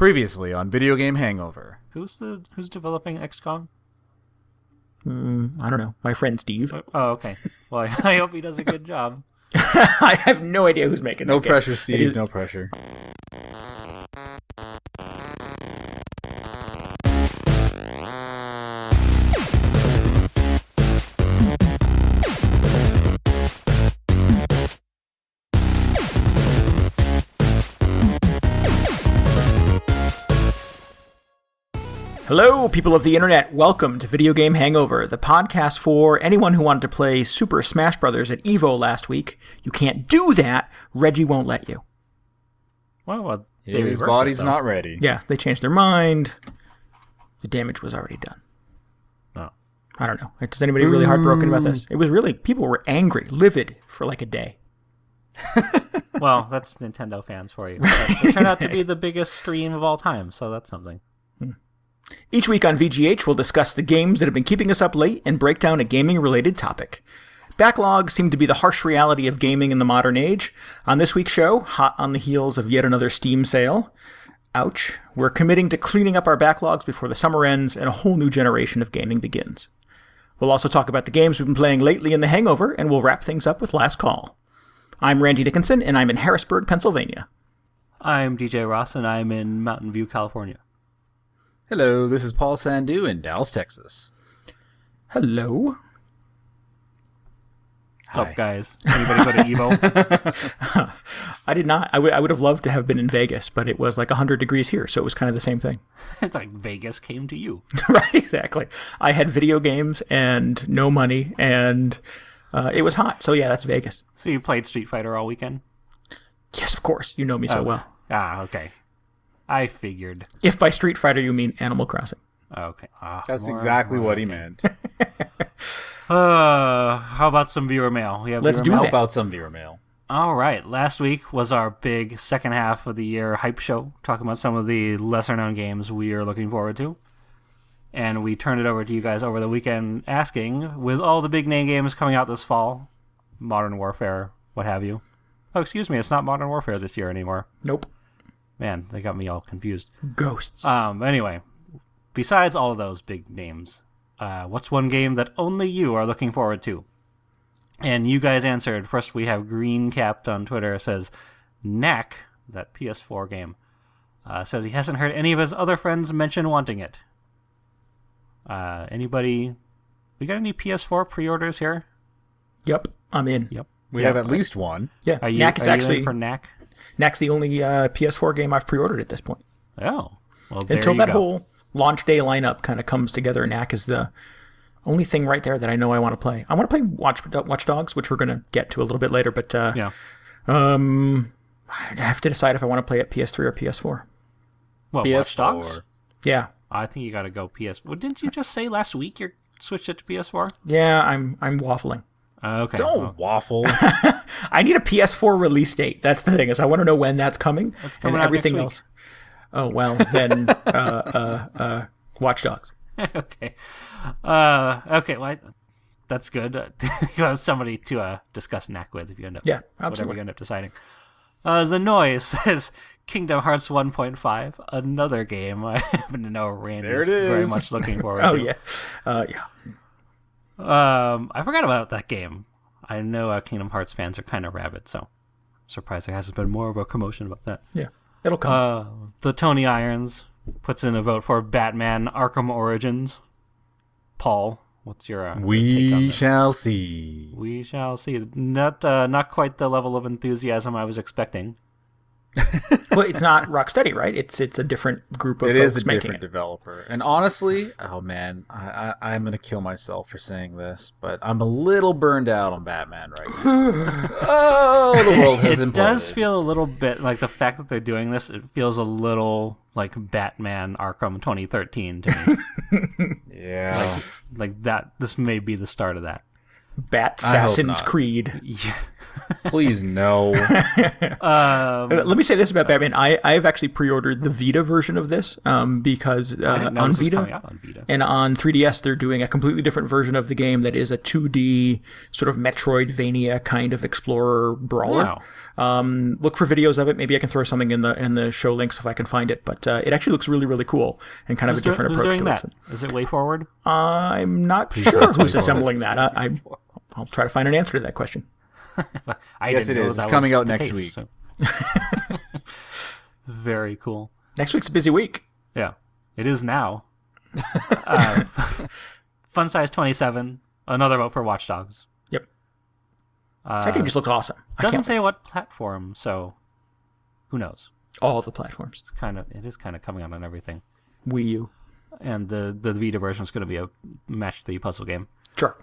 Previously on Video Game Hangover. Who's developing XCOM? I don't know. My friend Steve. Oh, okay. Well, I hope he does a good job. I have no idea who's making No that pressure, game. Steve. No pressure. Hello, people of the internet. Welcome to Video Game Hangover, the podcast for anyone who wanted to play Super Smash Bros. At EVO last week. You can't do that. Reggie won't let you. Well, His body's not ready. Yeah, they changed their mind. The damage was already done. Oh. I don't know. Is anybody really heartbroken about this? It was really, people were angry, livid for like a day. Well, that's Nintendo fans for you. It turned out to be the biggest stream of all time, so that's something. Each week on VGH, we'll discuss the games that have been keeping us up late and break down a gaming-related topic. Backlogs seem to be the harsh reality of gaming in the modern age. On this week's show, hot on the heels of yet another Steam sale, ouch, we're committing to cleaning up our backlogs before the summer ends and a whole new generation of gaming begins. We'll also talk about the games we've been playing lately in the Hangover, and we'll wrap things up with Last Call. I'm Randy Dickinson, and I'm in Harrisburg, Pennsylvania. I'm DJ Ross, and I'm in Mountain View, California. Hello, this is Paul Sandu in Dallas, Texas. Hello. What's up, guys? Anybody go to EVO? I did not. I would have loved to have been in Vegas, but it was like 100 degrees here, so it was kind of the same thing. It's like Vegas came to you. Right, exactly. I had video games and no money, and it was hot. So yeah, that's Vegas. So you played Street Fighter all weekend? Yes, of course. You know me so well. Ah, okay. I figured. If by Street Fighter you mean Animal Crossing. Okay. That's exactly what he meant. How about some viewer mail? Let's do How that. about some viewer mail? All right. Last week was our big second half of the year hype show, talking about some of the lesser-known games we are looking forward to. And we turned it over to you guys over the weekend asking, with all the big-name games coming out this fall, Modern Warfare, what have you. Oh, excuse me, it's not Modern Warfare this year anymore. Nope. Man, they got me all confused. Ghosts. Anyway, besides all of those big names, what's one game that only you are looking forward to? And you guys answered. First, we have Green Capped on Twitter. Says, Knack, that PS4 game, says he hasn't heard any of his other friends mention wanting it. Anybody? We got any PS4 pre-orders here? Yep, I'm in. Yep. We have at least one. Yeah, Are you, Knack is are you actually in for Knack? Knack's the only PS4 game I've pre-ordered at this point. Oh, well, there Until you that go. whole launch day lineup kind of comes together, Knack is the only thing right there that I know I want to play. I want to play Watch Dogs, which we're going to get to a little bit later, but Yeah. I have to decide if I want to play at PS3 or PS4. What, Watch Dogs? PS4. Yeah, I think you got to go PS. Well, didn't you just say last week you switched it to PS4? yeah, I'm waffling. Okay. Don't waffle. I need a PS4 release date. That's the thing, is I want to know when that's coming. It's coming and out everything next week. else. Oh well, then Watch Dogs. Okay. Okay. Well, that's good. You have somebody to discuss Knack with if you end up. Yeah, Whatever absolutely. you end up deciding. The Noise says Kingdom Hearts 1.5, another game I happen to know Randy's There it is. very much looking forward Oh to. yeah, I forgot about that game. I know Kingdom Hearts fans are kind of rabid, so surprised there hasn't been more of a commotion about that. yeah. It'll come. The Tony Irons puts in a vote for Batman Arkham Origins. Paul, what's your take on We this? shall see. We shall see. Not quite the level of enthusiasm I was expecting. Well, it's not Rocksteady, right? It's a different group of It folks is a making different it. developer. And honestly, oh man, I'm going to kill myself for saying this, but I'm a little burned out on Batman right now. Oh, the world has It imploded. does feel a little bit like the fact that they're doing this. It feels a little like Batman Arkham 2013 to me. Yeah. Like that. This may be the start of that. Bat I hope Assassin's not. Creed. Yeah. Please no. Let me say this about Batman. I've actually pre-ordered the Vita version of this because on Vita and on 3DS they're doing a completely different version of the game that is a 2D sort of Metroidvania kind of explorer brawler. Wow. Look for videos of it. Maybe I can throw something in the show links if I can find it. But it actually looks really, really cool and kind of a different approach to it. Is it WayForward? I'm not sure who's assembling that. I'll try to find an answer to that question. Yes, it is. It's coming out next week. So. Very cool. Next week's a busy week. Yeah, it is now. Fun Size 27. Another vote for Watch Dogs. Yep. That game just looks awesome. Doesn't say what platform, so who knows? All the platforms. It is kind of coming out on everything. Wii U. And the Vita version is going to be a match 3 puzzle game. Sure.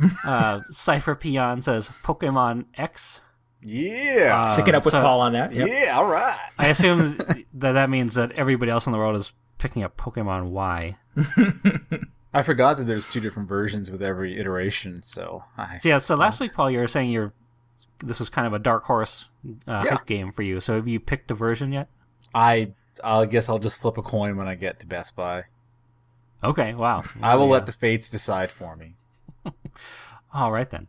Cypher Peon says Pokemon X. Yeah. Syncing up with Paul on that. Yep. Yeah, all right. I assume that means that everybody else in the world is picking up Pokemon Y. I forgot that there's 2 different versions with every iteration, so... So last week, Paul, you were saying this was kind of a dark horse hype game for you. So have you picked a version yet? I guess I'll just flip a coin when I get to Best Buy. Okay, wow. I will let the fates decide for me. All right, then.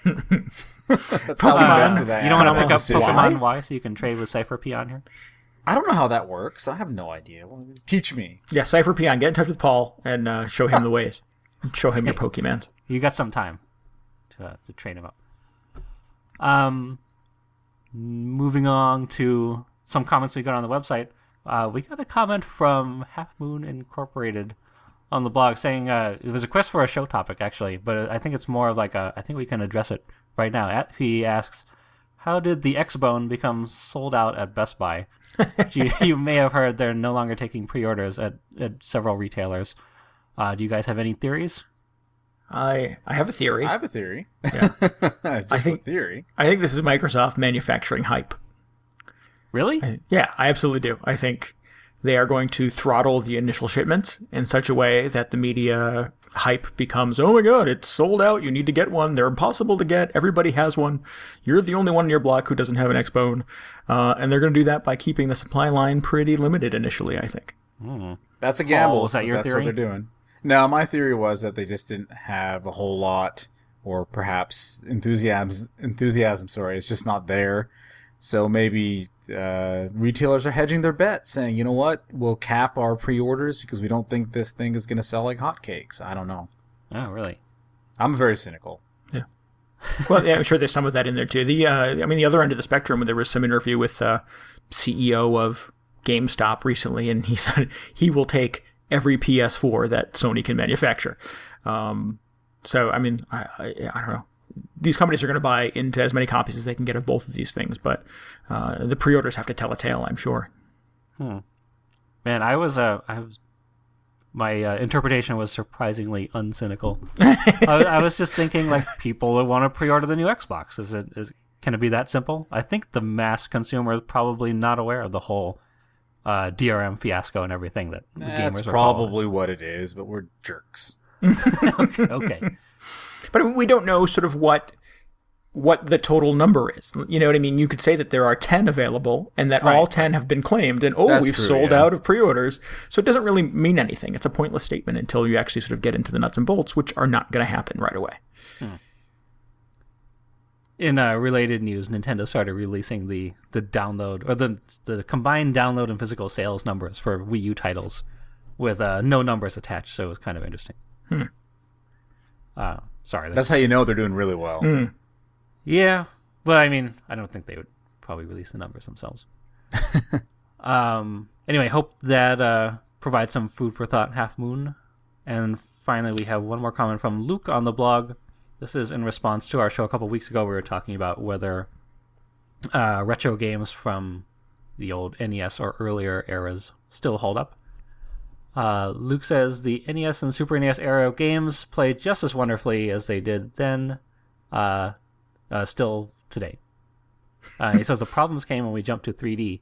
That's how invested I am. You don't want to pick up Pokemon Y so you can trade with Cypher Peon here? I don't know how that works. I have no idea. Teach me. Yeah, Cypher Peon, get in touch with Paul and show him the ways. Show him your Pokemons. You got some time to train him up. Moving on to some comments we got on the website. We got a comment from Half Moon Incorporated on the blog saying it was a quest for a show topic, actually, but I think it's more of like I think we can address it right now. He asks, how did the X-Bone become sold out at Best Buy? You may have heard they're no longer taking pre-orders at several retailers. Do you guys have any theories? I have a theory. I have a theory. Yeah. I think this is Microsoft manufacturing hype. Really? Yeah, I absolutely do. I think they are going to throttle the initial shipments in such a way that the media hype becomes, oh my god, it's sold out, you need to get one, they're impossible to get, everybody has one, you're the only one in your block who doesn't have an X-Bone. And they're going to do that by keeping the supply line pretty limited initially, I think. That's a gamble. Was that your theory? That's what they're doing. No, my theory was that they just didn't have a whole lot, or perhaps enthusiasm, it's just not there. So maybe retailers are hedging their bets, saying, you know what, we'll cap our pre-orders because we don't think this thing is going to sell like hotcakes. I don't know. Oh, really? I'm very cynical. Yeah. Well, yeah, I'm sure there's some of that in there too. The other end of the spectrum, there was some interview with CEO of GameStop recently, and he said he will take every PS4 that Sony can manufacture. So, I mean, I don't know. These companies are going to buy into as many copies as they can get of both of these things, but the pre-orders have to tell a tale, I'm sure. Man, my interpretation was surprisingly uncynical. I was just thinking, like, people would want to pre-order the new Xbox. Can it be that simple? I think the mass consumer is probably not aware of the whole DRM fiasco and everything that the gamers are That's probably what it is, but we're jerks. Okay. But we don't know sort of what the total number is. You know what I mean? You could say that there are 10 available and that all 10 have been claimed and, we've sold out of pre-orders. So it doesn't really mean anything. It's a pointless statement until you actually sort of get into the nuts and bolts, which are not going to happen right away. In related news, Nintendo started releasing the download, or the combined download and physical sales numbers for Wii U titles with no numbers attached, so it was kind of interesting. Sorry. That's how you know they're doing really well. Yeah, but I mean, I don't think they would probably release the numbers themselves. Anyway, hope that provides some food for thought, Half Moon. And finally, we have one more comment from Luke on the blog. This is in response to our show a couple weeks ago. We were talking about whether retro games from the old NES or earlier eras still hold up. Luke says the NES and Super NES era games play just as wonderfully as they did then, still today. He says the problems came when we jumped to 3D,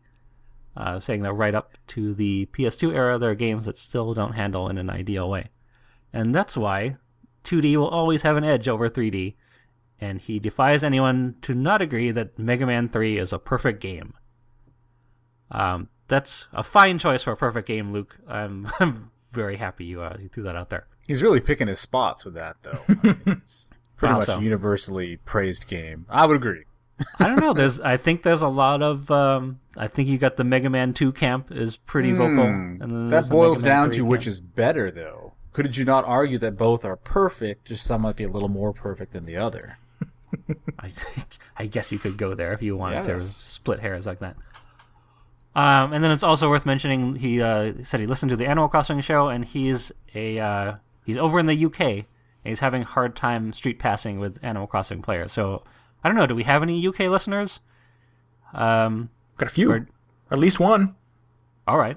saying that right up to the PS2 era, there are games that still don't handle in an ideal way. And that's why 2D will always have an edge over 3D, and he defies anyone to not agree that Mega Man 3 is a perfect game. That's a fine choice for a perfect game, Luke. I'm very happy you threw that out there. He's really picking his spots with that, though. I mean, it's pretty much a universally praised game. I would agree. I don't know. I think there's a lot of. I think you got the Mega Man 2 camp is pretty vocal. And then that boils down to which is better, though. Could you not argue that both are perfect, just some might be a little more perfect than the other? I guess you could go there if you wanted to split hairs like that. And then it's also worth mentioning he said he listened to the Animal Crossing show, and he's over in the UK, and he's having a hard time street passing with Animal Crossing players. So I don't know. Do we have any UK listeners? Got a few, or at least one. All right.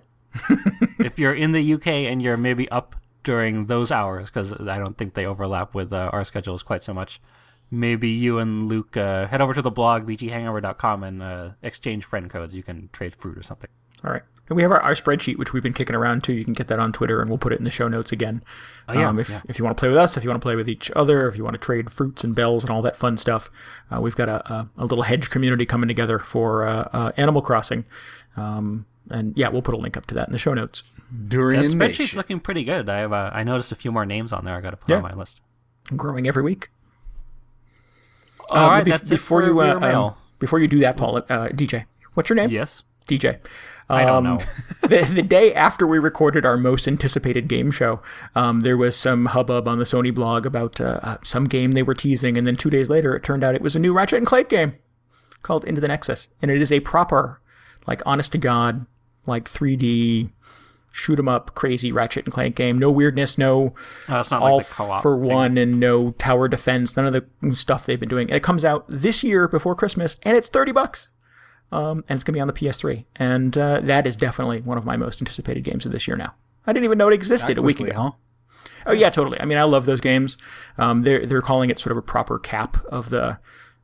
If you're in the UK and you're maybe up during those hours, because I don't think they overlap with our schedules quite so much, maybe you and Luke head over to the blog, bghangover.com, and exchange friend codes. You can trade fruit or something. All right. And we have our spreadsheet, which we've been kicking around, too. You can get that on Twitter, and we'll put it in the show notes again. If you want to play with us, if you want to play with each other, if you want to trade fruits and bells and all that fun stuff, we've got a little hedge community coming together for Animal Crossing. And yeah, we'll put a link up to that in the show notes. That spreadsheet's looking pretty good. I noticed a few more names on there I got to put on my list. Growing every week. All right, that's before you mail. Before you do that, Paul, DJ, what's your name? Yes, DJ. I don't know. the day after we recorded our most anticipated game show, there was some hubbub on the Sony blog about some game they were teasing, and then 2 days later, it turned out it was a new Ratchet and Clank game called Into the Nexus, and it is a proper, like, honest to God, like 3D shoot 'em up crazy Ratchet and Clank game. No weirdness, no it's not all like the co-op for thing. one, and no tower defense, none of the stuff they've been doing. And it comes out this year before Christmas, and it's $30. And it's going to be on the PS3. And that is definitely one of my most anticipated games of this year now. I didn't even know it existed a week ago. Huh? Oh, yeah, totally. I mean, I love those games. They're calling it sort of a proper cap of the,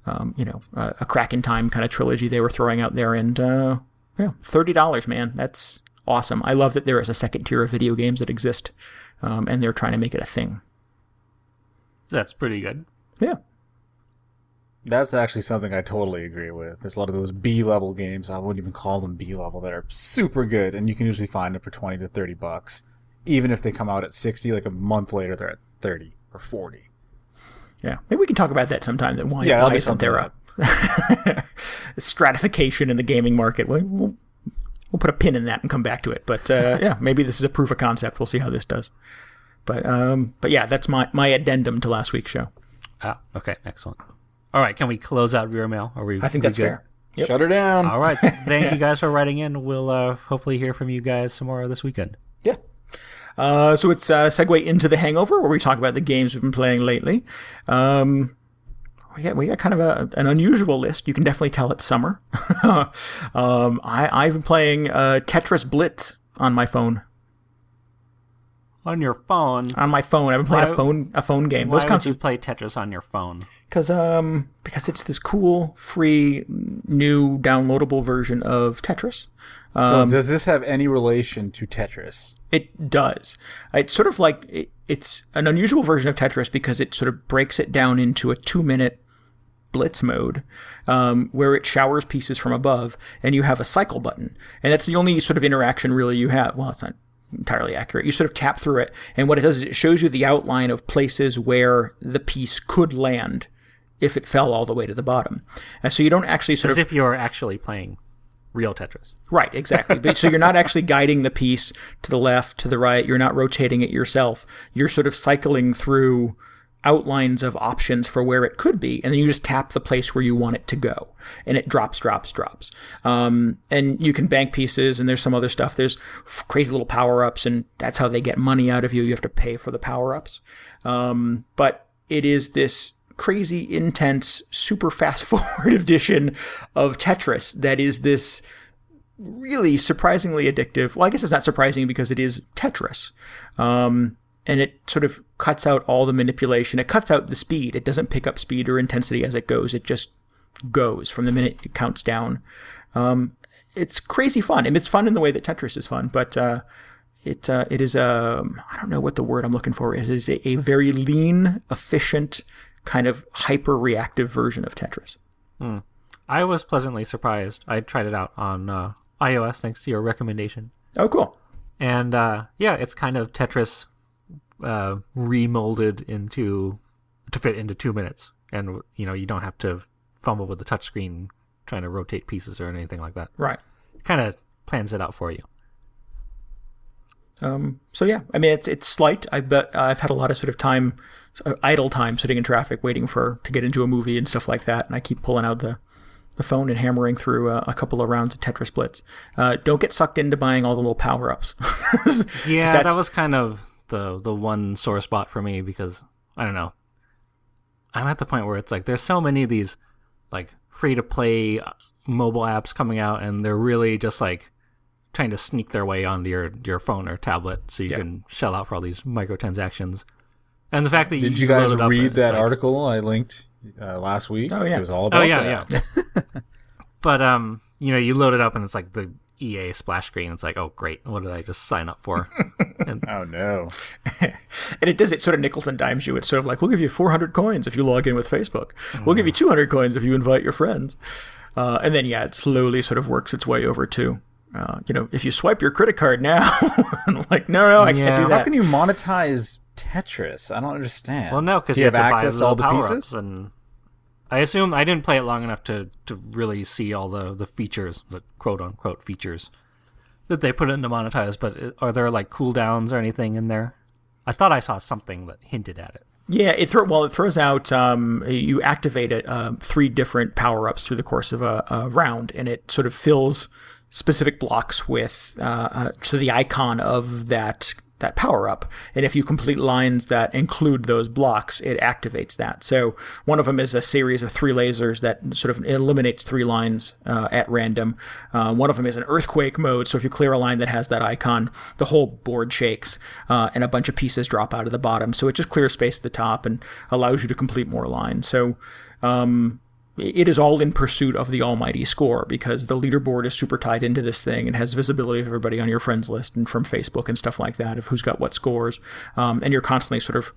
a crack in time kind of trilogy they were throwing out there. And, $30, man. That's awesome. I love that there is a second tier of video games that exist, and they're trying to make it a thing. That's pretty good. Yeah. That's actually something I totally agree with. There's a lot of those B-level games, I wouldn't even call them B-level, that are super good, and you can usually find them for $20 to $30. Even if they come out at 60, like a month later, they're at 30 or 40. Yeah. Maybe we can talk about that sometime, then why isn't there a stratification in the gaming market? We'll put a pin in that and come back to it. But yeah, maybe this is a proof of concept. We'll see how this does. But yeah, that's my addendum to last week's show. Okay, excellent. All right, can we close out viewer mail? I think that's fair. Yep. Shut her down. All right, thank you guys for writing in. We'll hopefully hear from you guys some more this weekend. Yeah. So it's a segue into the Hangover, where we talk about the games we've been playing lately. We got kind of an unusual list. You can definitely tell it's summer. I've been playing Tetris Blitz on my phone. On your phone? On my phone. I've been playing a phone game. Why would you play Tetris on your phone? Because it's this cool, free, new, downloadable version of Tetris. So does this have any relation to Tetris? It does. It's sort of like it's an unusual version of Tetris because it sort of breaks it down into a 2-minute blitz mode where it showers pieces from above, and you have a cycle button. And that's the only sort of interaction really you have. Well, it's not entirely accurate. You sort of tap through it, and what it does is it shows you the outline of places where the piece could land if it fell all the way to the bottom. And so you don't actually As if you're actually playing real Tetris. Right, exactly. But so you're not actually guiding the piece to the left, to the right. You're not rotating it yourself. You're sort of cycling through outlines of options for where it could be, and then you just tap the place where you want it to go, and it drops. And you can bank pieces, and there's some other stuff. There's crazy little power-ups, and that's how they get money out of you. You have to pay for the power-ups. But it is this crazy, intense, super fast-forward edition of Tetris that is this really surprisingly addictive. Well, I guess it's not surprising because it is Tetris. And it sort of cuts out all the manipulation. It cuts out the speed. It doesn't pick up speed or intensity as it goes. It just goes from the minute it counts down. It's crazy fun. And it's fun in the way that Tetris is fun, but it is I don't know what the word I'm looking for is. It is a very lean, efficient, kind of hyper-reactive version of Tetris. I was pleasantly surprised. I tried it out on iOS thanks to your recommendation. Oh, cool. And it's kind of Tetris remolded to fit into 2 minutes. And, you don't have to fumble with the touchscreen trying to rotate pieces or anything like that. Right. It kind of plans it out for you. So yeah, I mean, it's slight. I bet I've had a lot of sort of idle time sitting in traffic waiting to get into a movie and stuff like that. And I keep pulling out the phone and hammering through a couple of rounds of Tetris Blitz. Don't get sucked into buying all the little power-ups. Yeah, that was kind of the one sore spot for me because, I don't know, I'm at the point where it's like there's so many of these like free-to-play mobile apps coming out, and they're really just like trying to sneak their way onto your phone or tablet so you can shell out for all these microtransactions. And the fact that Did you guys read that article I linked last week? Oh, yeah. It was all about that. Yeah. But, you load it up and it's like the EA splash screen. It's like, oh, great. What did I just sign up for? Oh, no. And it sort of nickels and dimes you. It's sort of like, we'll give you 400 coins if you log in with Facebook. We'll give you 200 coins if you invite your friends. And then, it slowly sort of works its way over to, if you swipe your credit card now. I'm like, no, I can't do that. How can you monetize Tetris? I don't understand. Well, no, because you have to access buy to all the power-ups, pieces. and I assume I didn't play it long enough to really see all the features, the quote unquote features that they put into monetize. But are there like cooldowns or anything in there? I thought I saw something that hinted at it. Yeah, it throws out. You activate it 3 different power-ups through the course of a round, and it sort of fills specific blocks with the icon of that power-up. And if you complete lines that include those blocks, it activates that. So one of them is a series of 3 lasers that sort of eliminates 3 lines at random. One of them is an earthquake mode. So if you clear a line that has that icon, the whole board shakes and a bunch of pieces drop out of the bottom. So it just clears space at the top and allows you to complete more lines. So it is all in pursuit of the almighty score because the leaderboard is super tied into this thing and has visibility of everybody on your friends list and from Facebook and stuff like that of who's got what scores. And you're constantly sort of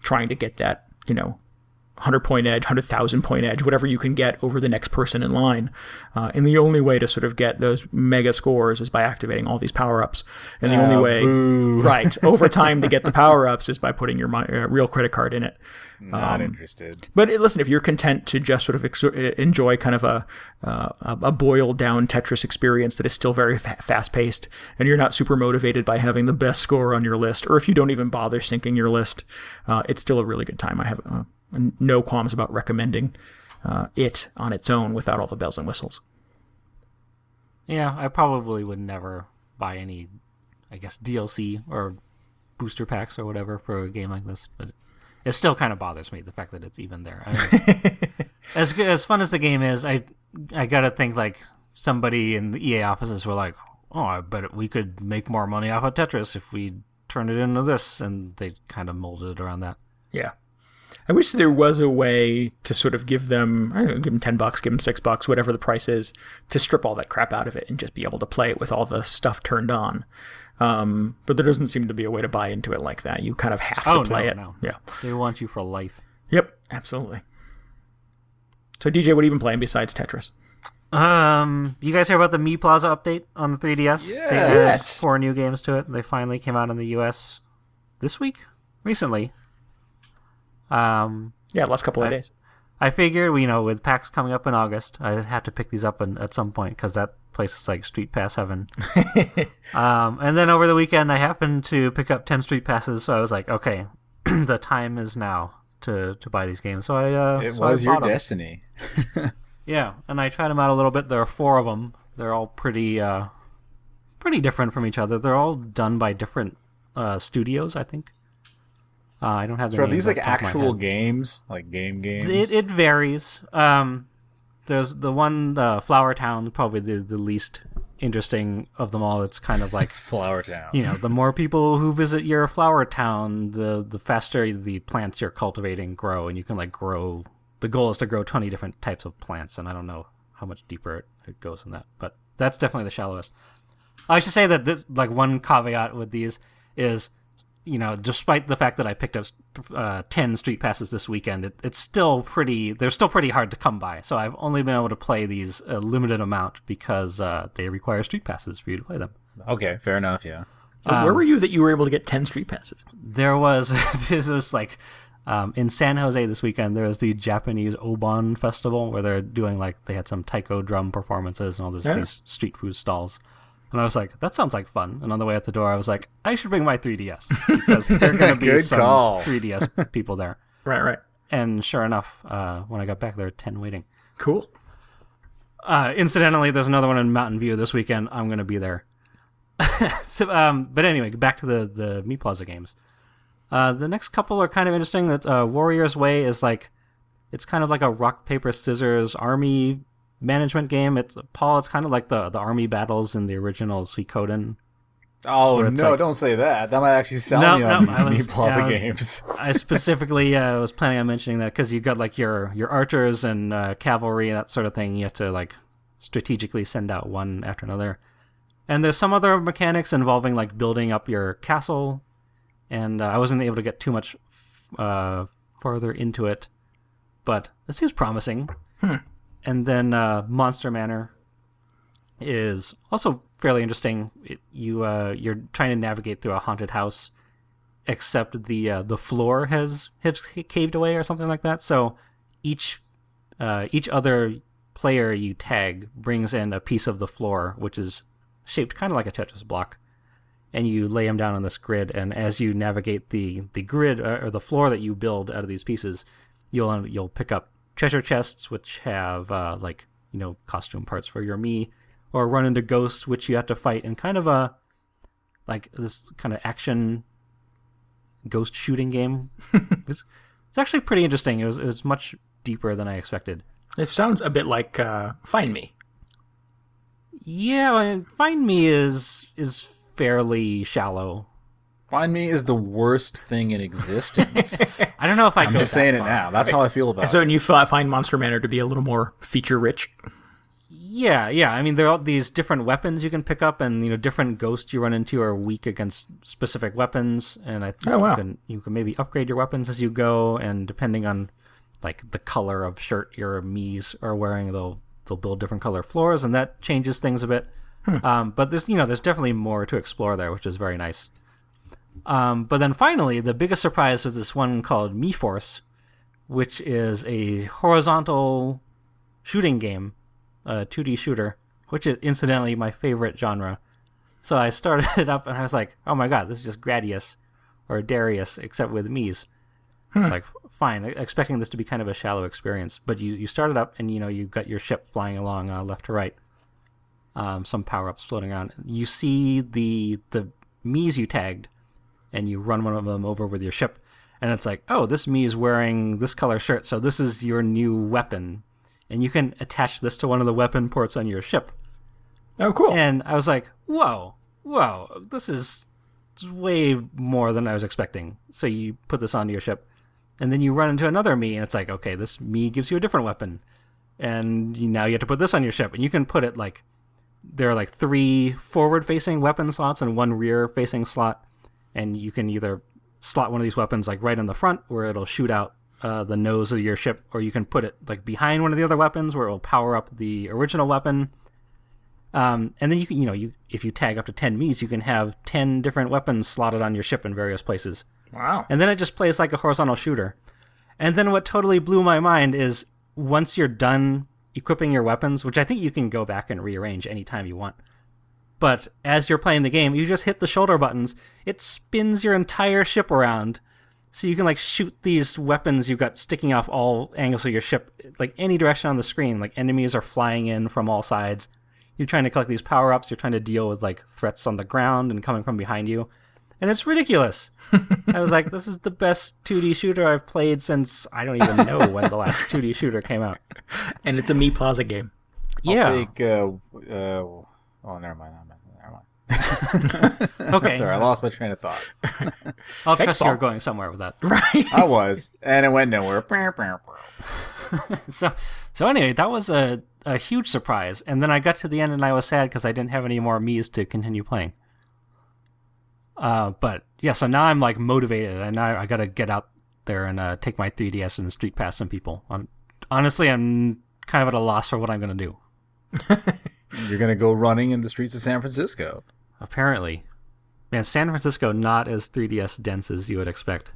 trying to get that, 100-point edge, 100,000-point edge, whatever you can get over the next person in line. And the only way to sort of get those mega scores is by activating all these power-ups. And the only way, right, over time to get the power-ups is by putting your real credit card in it. Not interested. But listen, if you're content to just sort of enjoy kind of a boiled down Tetris experience that is still very fast paced, and you're not super motivated by having the best score on your list, or if you don't even bother syncing your list, it's still a really good time. I have no qualms about recommending it on its own without all the bells and whistles. Yeah, I probably would never buy any, I guess, DLC or booster packs or whatever for a game like this, but it still kind of bothers me, the fact that it's even there. I mean, as fun as the game is, I gotta think like somebody in the EA offices were like, oh, I bet we could make more money off of Tetris if we turned it into this, and they kind of molded it around that. Yeah. I wish there was a way to sort of give them, I don't know, give them $10, give them $6, whatever the price is, to strip all that crap out of it and just be able to play it with all the stuff turned on. But there doesn't seem to be a way to buy into it like that. You kind of have to play it. No. Yeah. They want you for life. Yep, absolutely. So DJ, what have you been playing besides Tetris? You guys hear about the Mii Plaza update on the 3DS? Yes. 4 new games to it. They finally came out in the US this week? Recently. Last couple of days. I figured, with PAX coming up in August, I'd have to pick these up at some point because that place is like Street Pass heaven. And then over the weekend, I happened to pick up 10 Street Passes, so I was like, okay, the time is now to buy these games. So I was your destiny. Yeah, and I tried them out a little bit. There are 4 of them. They're all pretty different from each other. They're all done by different studios, I think. I don't have the So are names these like off the top of my actual head. games? Like games? It varies. There's the one, Flower Town, probably the least interesting of them all. It's kind of like Flower Town. The more people who visit your flower town, the faster the plants you're cultivating grow, and you can like grow. The goal is to grow 20 different types of plants, and I don't know how much deeper it goes in that, but that's definitely the shallowest. I should say that this, like, one caveat with these is despite the fact that I picked up 10 Street Passes this weekend, it's still they're still pretty hard to come by. So I've only been able to play these a limited amount because they require Street Passes for you to play them. Okay, fair enough, yeah. Where were you that you were able to get 10 Street Passes? This was like in San Jose this weekend. There was the Japanese Obon Festival where they're doing they had some taiko drum performances and all these street food stalls. And I was like, that sounds like fun. And on the way out the door, I was like, I should bring my 3DS because there are going to be some 3DS people there. Right. And sure enough, when I got back, there were 10 waiting. Cool. Incidentally, there's another one in Mountain View this weekend. I'm going to be there. But anyway, back to the Mii Plaza games. The next couple are kind of interesting. That Warrior's Way is it's kind of like a rock, paper, scissors army management game. It's kind of like the army battles in the original Suikoden. Oh no! Don't say that. That might actually sell me on these Mii Plaza games. I specifically was planning on mentioning that because you got your archers and cavalry and that sort of thing. You have to strategically send out one after another. And there's some other mechanics involving building up your castle. And I wasn't able to get too much farther into it, but it seems promising. And then Monster Manor is also fairly interesting. You're trying to navigate through a haunted house, except the floor has caved away or something like that. So each other player you tag brings in a piece of the floor, which is shaped kind of like a Tetris block, and you lay them down on this grid. And as you navigate the grid or the floor that you build out of these pieces, you'll pick up treasure chests, which have costume parts for your Mii, or run into ghosts, which you have to fight in kind of this kind of action ghost shooting game. It's actually pretty interesting. It was much deeper than I expected. It sounds a bit like Find Me. Yeah, Find Me is fairly shallow. Find Me is the worst thing in existence. I don't know if I'm just saying it now. That's how I feel about it. So you find Monster Manor to be a little more feature-rich? Yeah. I mean, there are all these different weapons you can pick up, and different ghosts you run into are weak against specific weapons. And I think you can maybe upgrade your weapons as you go, and depending on the color of shirt your Miis are wearing, they'll build different color floors, and that changes things a bit. But there's definitely more to explore there, which is very nice. But then finally, the biggest surprise was this one called Mii Force, which is a horizontal shooting game, a 2D shooter, which is incidentally my favorite genre. So I started it up and I was like, oh my god, this is just Gradius or Darius, except with Miis. It's like, fine, expecting this to be kind of a shallow experience. But you start it up and you've got your ship flying along left to right. Some power-ups floating around. You see the Miis you tagged, and you run one of them over with your ship, and it's like, oh, this Mii is wearing this color shirt, so this is your new weapon, and you can attach this to one of the weapon ports on your ship. Oh, cool. And I was like, whoa, this is way more than I was expecting. So you put this onto your ship, and then you run into another Mii, and it's like, okay, this Mii gives you a different weapon, and now you have to put this on your ship, and you can put it there are 3 forward-facing weapon slots and 1 rear-facing slot. And you can either slot one of these weapons right in the front, where it'll shoot out the nose of your ship, or you can put it behind one of the other weapons, where it will power up the original weapon. And then you can, if you tag up to 10 Miis, you can have 10 different weapons slotted on your ship in various places. Wow! And then it just plays like a horizontal shooter. And then what totally blew my mind is once you're done equipping your weapons, which I think you can go back and rearrange anytime you want. But as you're playing the game, you just hit the shoulder buttons. It spins your entire ship around. So you can shoot these weapons you've got sticking off all angles of your ship, any direction on the screen. Enemies are flying in from all sides. You're trying to collect these power-ups. You're trying to deal with threats on the ground and coming from behind you. And it's ridiculous. I was like, this is the best 2D shooter I've played since I don't even know when the last 2D shooter came out. And it's a Mii Plaza game. Yeah. I'll take... never mind. Okay. Sorry, I lost my train of thought. I'll trust you're going somewhere with that. Right. I was, and it went nowhere. So anyway, that was a huge surprise. And then I got to the end and I was sad because I didn't have any more Miis to continue playing. But yeah, so now I'm like motivated, and now I gotta get out there and take my 3DS and street pass some people. Honestly, I'm kind of at a loss for what I'm gonna do. You're gonna go running in the streets of San Francisco. Apparently, man, San Francisco not as 3DS dense as you would expect.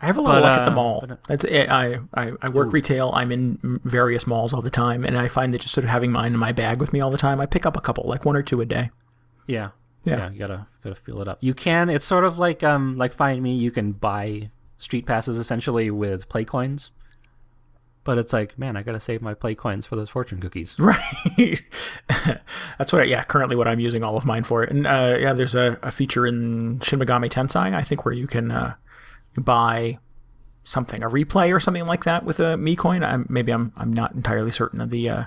I have a little luck at the mall. I work retail. I'm in various malls all the time, and I find that just sort of having mine in my bag with me all the time, I pick up a couple, like 1 or 2 a day. Yeah. You gotta fill it up. You can. It's sort of like Find Me. You can buy street passes essentially with play coins, but it's like, man, I gotta save my play coins for those fortune cookies. Right. That's currently what I'm using all of mine for. And there's a feature in Shin Megami Tensei, I think, where you can buy something, a replay or something like that with a Mii coin. I'm not entirely certain of the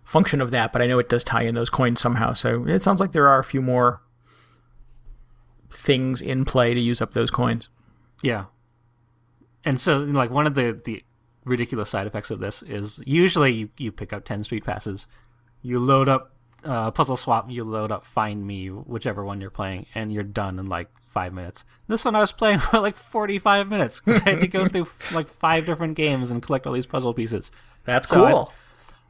function of that, but I know it does tie in those coins somehow. So it sounds like there are a few more things in play to use up those coins. Yeah. And so, like, one of the ridiculous side effects of this is usually you pick up 10 street passes, you load up Puzzle Swap, you load up Find Me, whichever one you're playing, and you're done in like 5 minutes. This one I was playing for like 45 minutes because I had to go through like 5 different games and collect all these puzzle pieces. That's cool.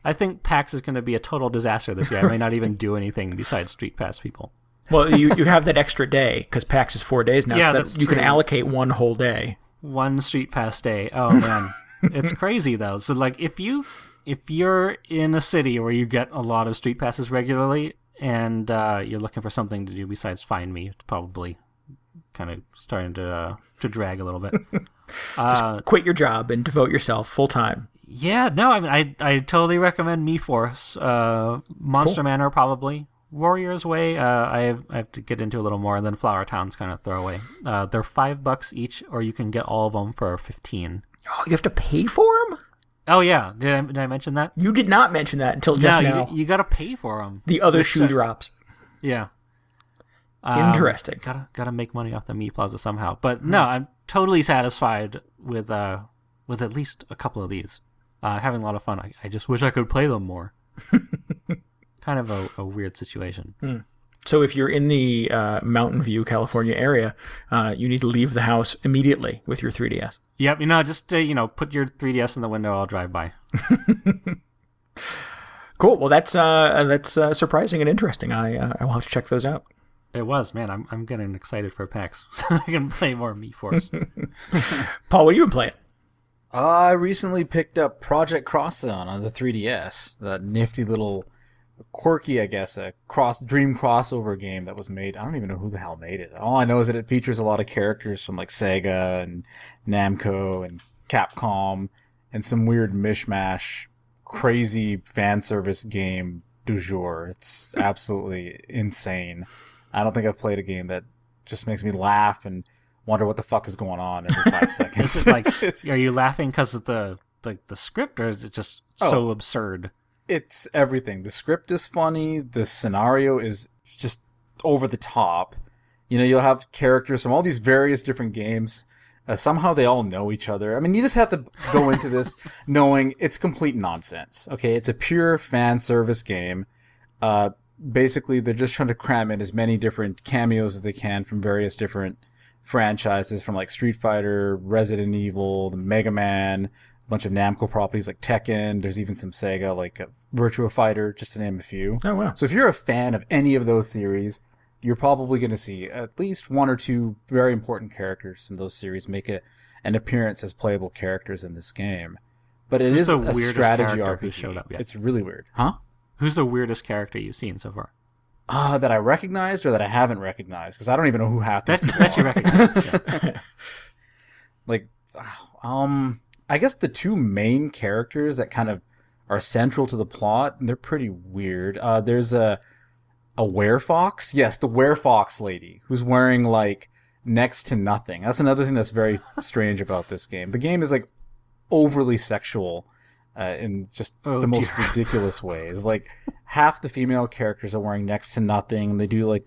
I think PAX is going to be a total disaster this year. I may not even do anything besides street pass people. Well, you have that extra day because PAX is 4 days now. Yeah, so that's you true. can allocate one whole day. One street pass day. Oh man, it's crazy though. So like, if you're in a city where you get a lot of street passes regularly, and you're looking for something to do besides Find Me, it's probably kind of starting to drag a little bit. Just quit your job and devote yourself full time. Yeah, no, I mean, I totally recommend Mii Force. Monster Manor, probably. Warrior's Way, I have to get into a little more, and then Flower Town's kind of throwaway. They're $5 each, or you can get all of them for $15. Oh, you have to pay for them? Oh, yeah. Did I mention that? You did not mention that until just now. You got to pay for them. The other shoe drops. Yeah. Interesting. Gotta make money off the Mii Plaza somehow. But no, I'm totally satisfied with at least a couple of these. Having a lot of fun. I just wish I could play them more. Kind of a weird situation. So if you're in the Mountain View, California area, you need to leave the house immediately with your 3DS. Yep, just put your 3DS in the window. I'll drive by. Cool. Well, that's surprising and interesting. I will have to check those out. It was, man. I'm getting excited for PAX, so I can play more Mii Force. Paul, what have you been playing? I recently picked up Project Cross Zone on the 3DS. That nifty little, quirky, I guess, a dream crossover game that was made. I don't even know who the hell made it. All I know is that it features a lot of characters from like Sega and Namco and Capcom and some weird mishmash, crazy fan service game du jour. It's absolutely insane. I don't think I've played a game that just makes me laugh and wonder what the fuck is going on every 5 seconds. Is it like, are you laughing because of the script, or is it just so absurd? It's everything. The script is funny. The scenario is just over the top. You'll have characters from all these various different games. Somehow they all know each other. I mean, you just have to go into this knowing it's complete nonsense. Okay, it's a pure fan service game. Basically, they're just trying to cram in as many different cameos as they can from various different franchises, from like Street Fighter, Resident Evil, the Mega Man, a bunch of Namco properties like Tekken. There's even some Sega, like Virtua Fighter, just to name a few. Oh, wow. So if you're a fan of any of those series, you're probably going to see at least 1 or 2 very important characters from those series make an appearance as playable characters in this game. But it is a strategy RPG. Who showed up yet? It's really weird. Huh? Who's the weirdest character you've seen so far? That I recognized or that I haven't recognized? Because I don't even know who half these people that you are. recognize. Yeah. I guess the 2 main characters that kind of are central to the plot, they're pretty weird. There's a werefox. Yes, the werefox lady who's wearing like next to nothing. That's another thing that's very strange about this game. The game is like overly sexual in just the most ridiculous ways. Like half the female characters are wearing next to nothing. They do like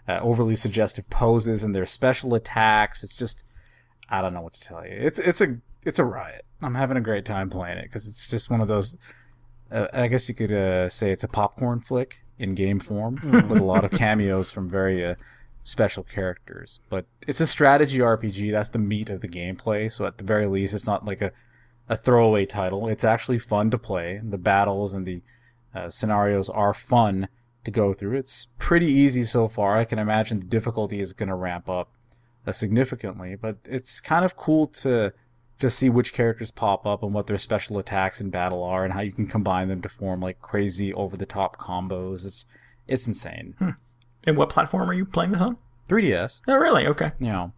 overly suggestive poses and their special attacks. It's just, I don't know what to tell you. It's a riot. I'm having a great time playing it because it's just one of those I guess you could say it's a popcorn flick in game form with a lot of cameos from very special characters. But it's a strategy RPG. That's the meat of the gameplay. So at the very least, it's not like a throwaway title. It's actually fun to play. The battles and the scenarios are fun to go through. It's pretty easy so far. I can imagine the difficulty is going to ramp up significantly, but it's kind of cool to just see which characters pop up and what their special attacks in battle are and how you can combine them to form like crazy over-the-top combos. It's insane. And what platform are you playing this on? 3DS. Oh, really? Okay. You know,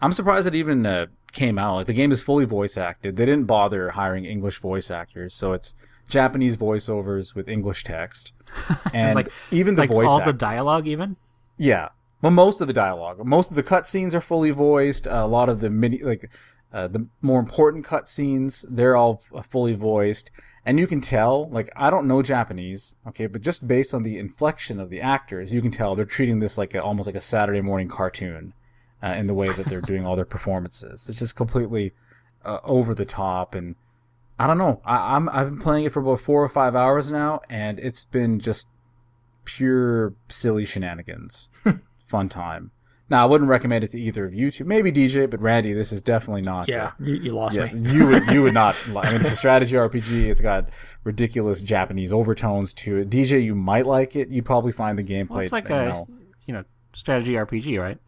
I'm surprised it even came out. Like, the game is fully voice acted. They didn't bother hiring English voice actors, so it's Japanese voiceovers with English text. And like, even the like voice all actors. the dialogue even? Yeah. Well, most of the dialogue. Most of the cutscenes are fully voiced. A lot of the the more important cutscenes, they're all fully voiced. And you can tell, like, I don't know Japanese, okay, but just based on the inflection of the actors, you can tell they're treating this like almost like a Saturday morning cartoon in the way that they're doing all their performances. It's just completely over the top, and I don't know. I've been playing it for about 4 or 5 hours now, and it's been just pure silly shenanigans. Fun time. Now, I wouldn't recommend it to either of you two. Maybe DJ, but Randy, this is definitely not. Yeah, you lost me. You would not. I mean, it's a strategy RPG. It's got ridiculous Japanese overtones to it. DJ, you might like it. You'd probably find the gameplay. Well, it's like a strategy RPG, right?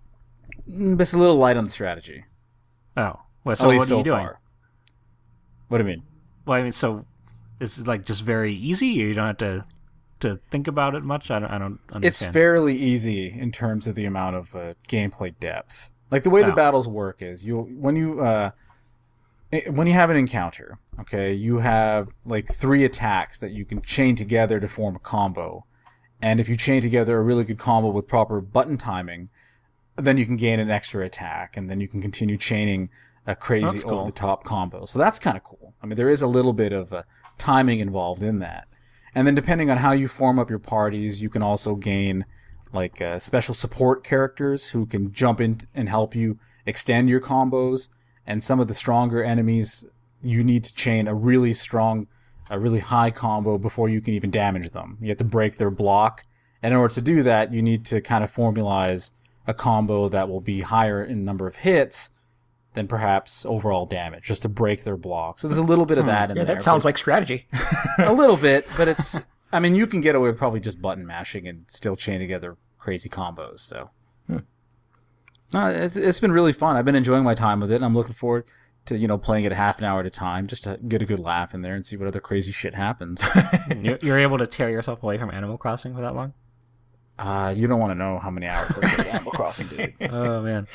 It's a little light on the strategy. Oh, well, so what are you doing? Far. What do you mean? Well, I mean, so is it like just very easy? You don't have to think about it much. I don't understand. It's fairly easy in terms of the amount of gameplay depth. Like, the way the battles work is when you have an encounter, okay, you have like 3 attacks that you can chain together to form a combo. And if you chain together a really good combo with proper button timing, then you can gain an extra attack, and then you can continue chaining a crazy over-the-top combo. So that's kind of cool. I mean, there is a little bit of timing involved in that. And then depending on how you form up your parties, you can also gain like special support characters who can jump in and help you extend your combos. And some of the stronger enemies, you need to chain a really high combo before you can even damage them. You have to break their block. And in order to do that, you need to kind of formalize a combo that will be higher in number of hits than perhaps overall damage, just to break their block. So there's a little bit of that in there. That sounds like strategy. A little bit, but it's... I mean, you can get away with probably just button mashing and still chain together crazy combos, so... It's been really fun. I've been enjoying my time with it, and I'm looking forward to, playing it a half an hour at a time, just to get a good laugh in there and see what other crazy shit happens. You're able to tear yourself away from Animal Crossing for that long? You don't want to know how many hours I've played Animal Crossing, dude. Oh, man.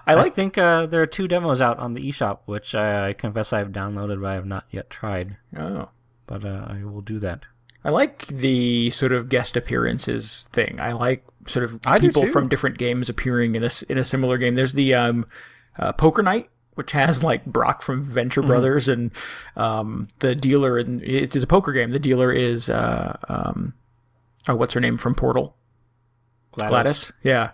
I think there are 2 demos out on the eShop, which I confess I've downloaded, but I have not yet tried. Oh. But I will do that. I like the sort of guest appearances thing. I like sort of I people do too. from different games appearing in a similar game. There's the Poker Night, which has like Brock from Venture Brothers, and the dealer, and it is a poker game. The dealer is what's her name from Portal? Gladys. Yeah.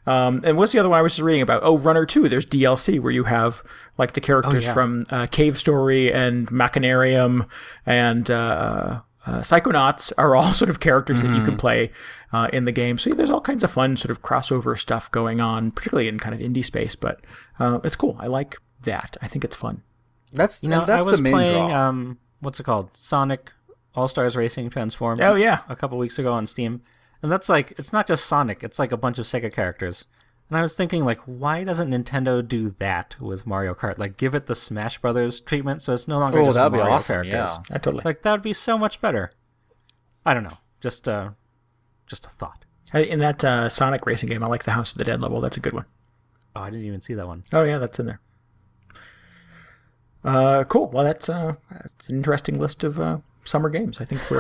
And what's the other one I was just reading about? Oh, Runner 2. There's DLC where you have like the characters from Cave Story and Machinarium and Psychonauts are all sort of characters that you can play in the game. So there's all kinds of fun sort of crossover stuff going on, particularly in kind of indie space. But it's cool. I like that. I think it's fun. That's I was the main playing, draw. what's it called? Sonic All-Stars Racing Transformed. Oh, yeah. A couple weeks ago on Steam. And that's like, it's not just Sonic, it's like a bunch of Sega characters. And I was thinking, like, why doesn't Nintendo do that with Mario Kart? Like, give it the Smash Brothers treatment so it's no longer just that'd be Mario awesome, characters. yeah. Totally. Like, that would be so much better. I don't know. Just a thought. In that Sonic racing game, I like the House of the Dead level. That's a good one. Oh, I didn't even see that one. Oh, yeah, that's in there. Cool. Well, that's an interesting list of summer games. I think we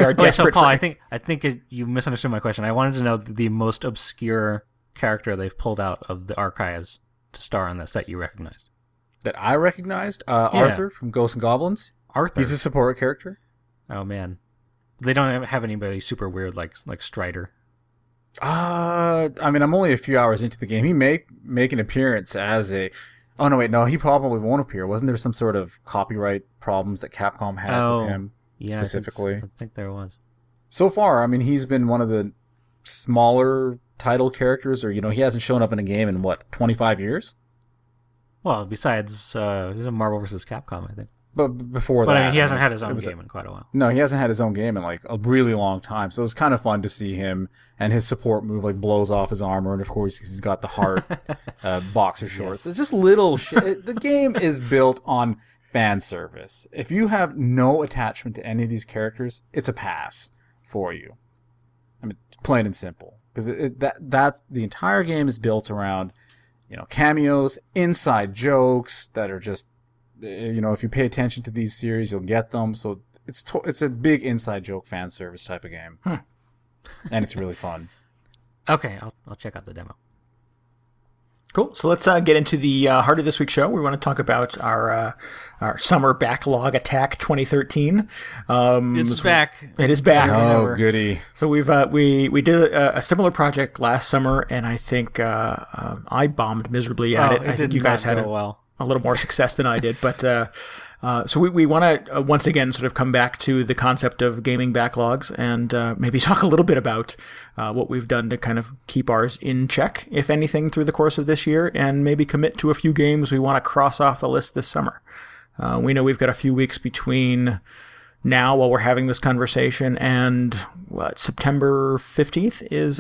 are Wait, so desperate Paul, for... I think you misunderstood my question. I wanted to know the most obscure character they've pulled out of the archives to star on this that you recognized. That I recognized? Arthur from Ghosts and Goblins. Arthur? He's a support character. Oh, man. They don't have anybody super weird like Strider. I mean, I'm only a few hours into the game. He may make an appearance as a... Oh, no, wait, no, he probably won't appear. Wasn't there some sort of copyright problems that Capcom had with him? Yeah, specifically. I think there was. So far, I mean, he's been one of the smaller title characters, or he hasn't shown up in a game in 25 years. Well, besides, he was in Marvel vs. Capcom, I think. But before that, But he hasn't had his own game in quite a while. No, he hasn't had his own game in like a really long time. So it was kind of fun to see him, and his support move like blows off his armor, and of course he's got the heart boxer shorts. Yes. It's just little shit. The game is built on fan service. If you have no attachment to any of these characters, it's a pass for you. I mean, plain and simple, because that the entire game is built around cameos, inside jokes that are just. If you pay attention to these series, you'll get them. So it's a big inside joke fan service type of game, and it's really fun. Okay, I'll check out the demo. Cool. So let's get into the heart of this week's show. We want to talk about our Summer Backlog Attack 2013. It's back. It is back. Oh, goody! So we did a similar project last summer, and I think I bombed miserably at it. I think you guys had a little more success than I did, but so we want to once again sort of come back to the concept of gaming backlogs and maybe talk a little bit about what we've done to kind of keep ours in check, if anything, through the course of this year, and maybe commit to a few games we want to cross off the list this summer. We know we've got a few weeks between now, while we're having this conversation, and September 15th is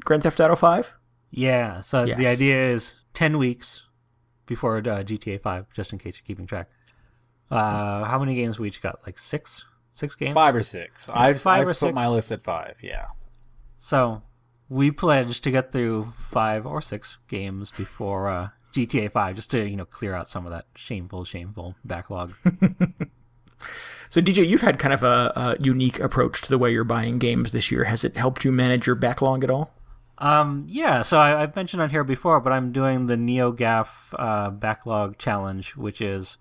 Grand Theft Auto 5? Yeah, so yes. The idea is 10 weeks before GTA 5, just in case you're keeping track. How many games we each got? Like 6? 6 games? 5 or 6. I've put my list at 5, yeah. So we pledged to get through 5 or 6 games before GTA 5, just to clear out some of that shameful backlog. So DJ, you've had kind of a unique approach to the way you're buying games this year. Has it helped you manage your backlog at all? Yeah, so I've mentioned on here before, but I'm doing the NeoGAF backlog challenge, which is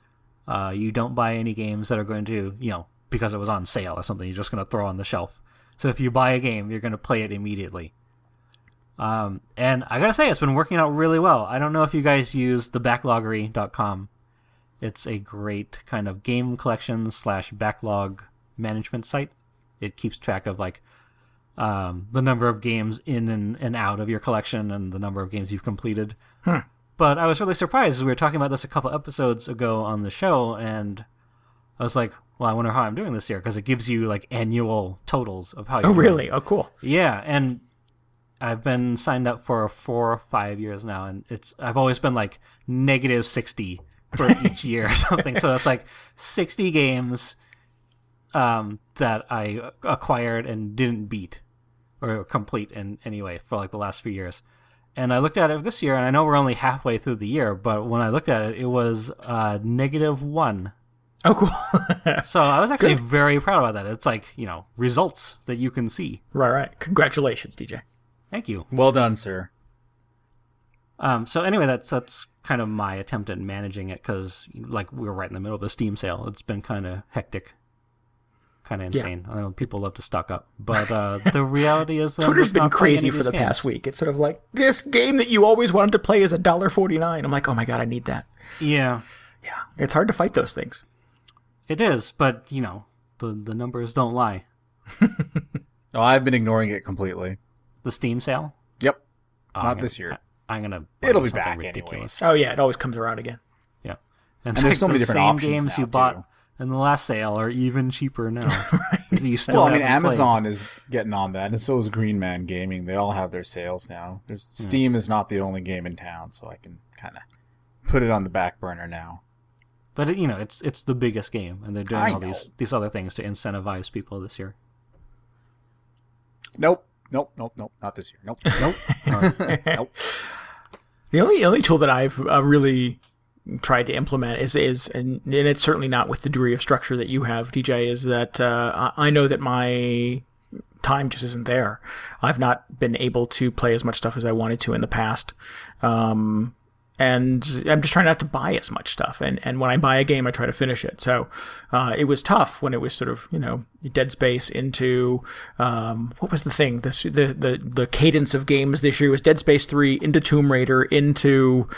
you don't buy any games that are going to, because it was on sale or something, you're just going to throw on the shelf. So if you buy a game, you're going to play it immediately. And I gotta say, it's been working out really well. I don't know if you guys use thebackloggery.com. It's a great kind of game collection / backlog management site. It keeps track of the number of games in and out of your collection and the number of games you've completed. But I was really surprised as we were talking about this a couple episodes ago on the show, and I was like, well, I wonder how I'm doing this year, because it gives you annual totals of how you're doing. Really? Oh, cool. Yeah, and I've been signed up for 4 or 5 years now, and I've always been negative 60 for each year or something. So that's 60 games that I acquired and didn't beat or complete in any way for the last few years. And I looked at it this year, and I know we're only halfway through the year, but when I looked at it, it was -1. Oh, cool. So I was actually very proud about that. It's results that you can see. Right. Congratulations, DJ. Thank you. Well done, sir. So anyway, that's kind of my attempt at managing it, because we were right in the middle of the Steam sale. It's been kind of hectic. Kind of insane. Yeah. I know people love to stock up, but the reality is Twitter's been crazy for the past week. It's sort of this game that you always wanted to play is $1.49. I'm like, oh my god, I need that. Yeah. It's hard to fight those things. It is, but the numbers don't lie. Oh, I've been ignoring it completely. The Steam sale? Yep. Not this year. I'm gonna. It'll be back ridiculous. Oh yeah, it always comes around again. Yeah, and there's so many different options games now, you bought in the last sale are even cheaper now. Right. You still Amazon is getting on that, and so is Green Man Gaming. They all have their sales now. Steam is not the only game in town, so I can kind of put it on the back burner now. But it's the biggest game, and they're doing all these other things to incentivize people this year. Nope, not this year. Nope. Nope. The only tool that I've really tried to implement is and it's certainly not with the degree of structure that you have, DJ, is that I know that my time just isn't there. I've not been able to play as much stuff as I wanted to in the past. And I'm just trying not to buy as much stuff. And when I buy a game, I try to finish it. So it was tough when it was sort of, Dead Space into, what was the thing? The cadence of games this year was Dead Space 3 into Tomb Raider into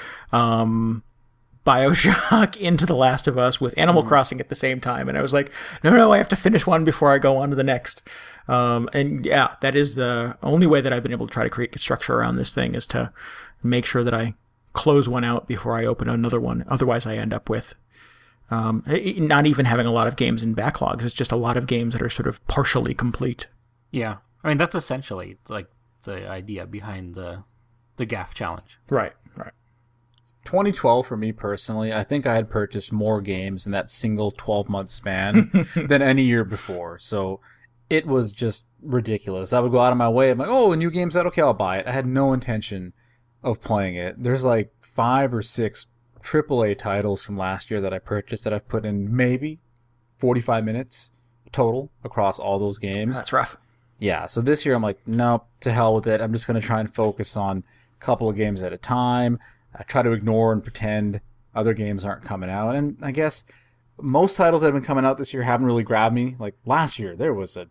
BioShock into The Last of Us with Animal Crossing at the same time. And I was like, no, I have to finish one before I go on to the next. And yeah, that is the only way that I've been able to try to create structure around this thing, is to make sure that I close one out before I open another one. Otherwise, I end up with not even having a lot of games in backlogs. It's just a lot of games that are sort of partially complete. Yeah. I mean, that's essentially like the idea behind the GAF challenge. Right. 2012 for me personally, I think I had purchased more games in that single 12-month span than any year before. So it was just ridiculous. I would go out of my way. I'm like, oh, a new game's out. Okay, I'll buy it. I had no intention of playing it. There's like 5 or 6 AAA titles from last year that I purchased that I've put in maybe 45 minutes total across all those games. That's rough. Yeah, so this year I'm like, nope, to hell with it. I'm just going to try and focus on a couple of games at a time. I try to ignore and pretend other games aren't coming out. And I guess most titles that have been coming out this year haven't really grabbed me. Like last year, there was a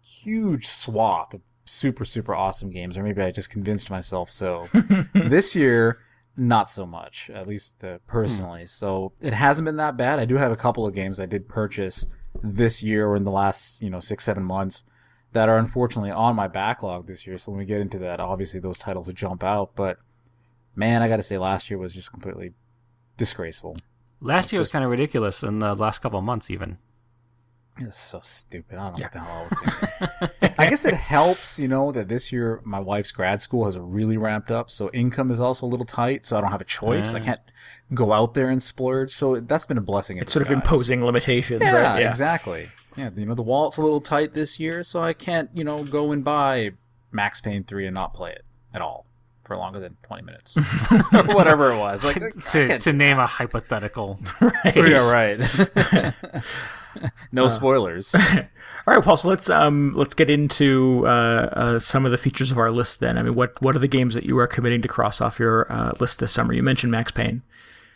huge swath of super, super awesome games. Or maybe I just convinced myself so. This year, not so much, at least personally. So it hasn't been that bad. I do have a couple of games I did purchase this year or in the last 6-7 months that are unfortunately on my backlog this year. So when we get into that, obviously those titles will jump out. But man, I got to say, last year was just completely disgraceful. Last year was kind of ridiculous in the last couple of months, even. It was so stupid. I don't know what the hell I was thinking. I guess it helps, that this year my wife's grad school has really ramped up, so income is also a little tight, so I don't have a choice. I can't go out there and splurge, so that's been a blessing. It's sort of imposing limitations, yeah, right? Yeah, exactly. Yeah, the wallet's a little tight this year, so I can't, go and buy Max Payne 3 and not play it at all for longer than 20 minutes. Or whatever it was. Like to name a hypothetical right. case. Yeah, right. No spoilers. All right, Paul. So let's get into some of the features of our list. Then, I mean, what are the games that you are committing to cross off your list this summer? You mentioned Max Payne.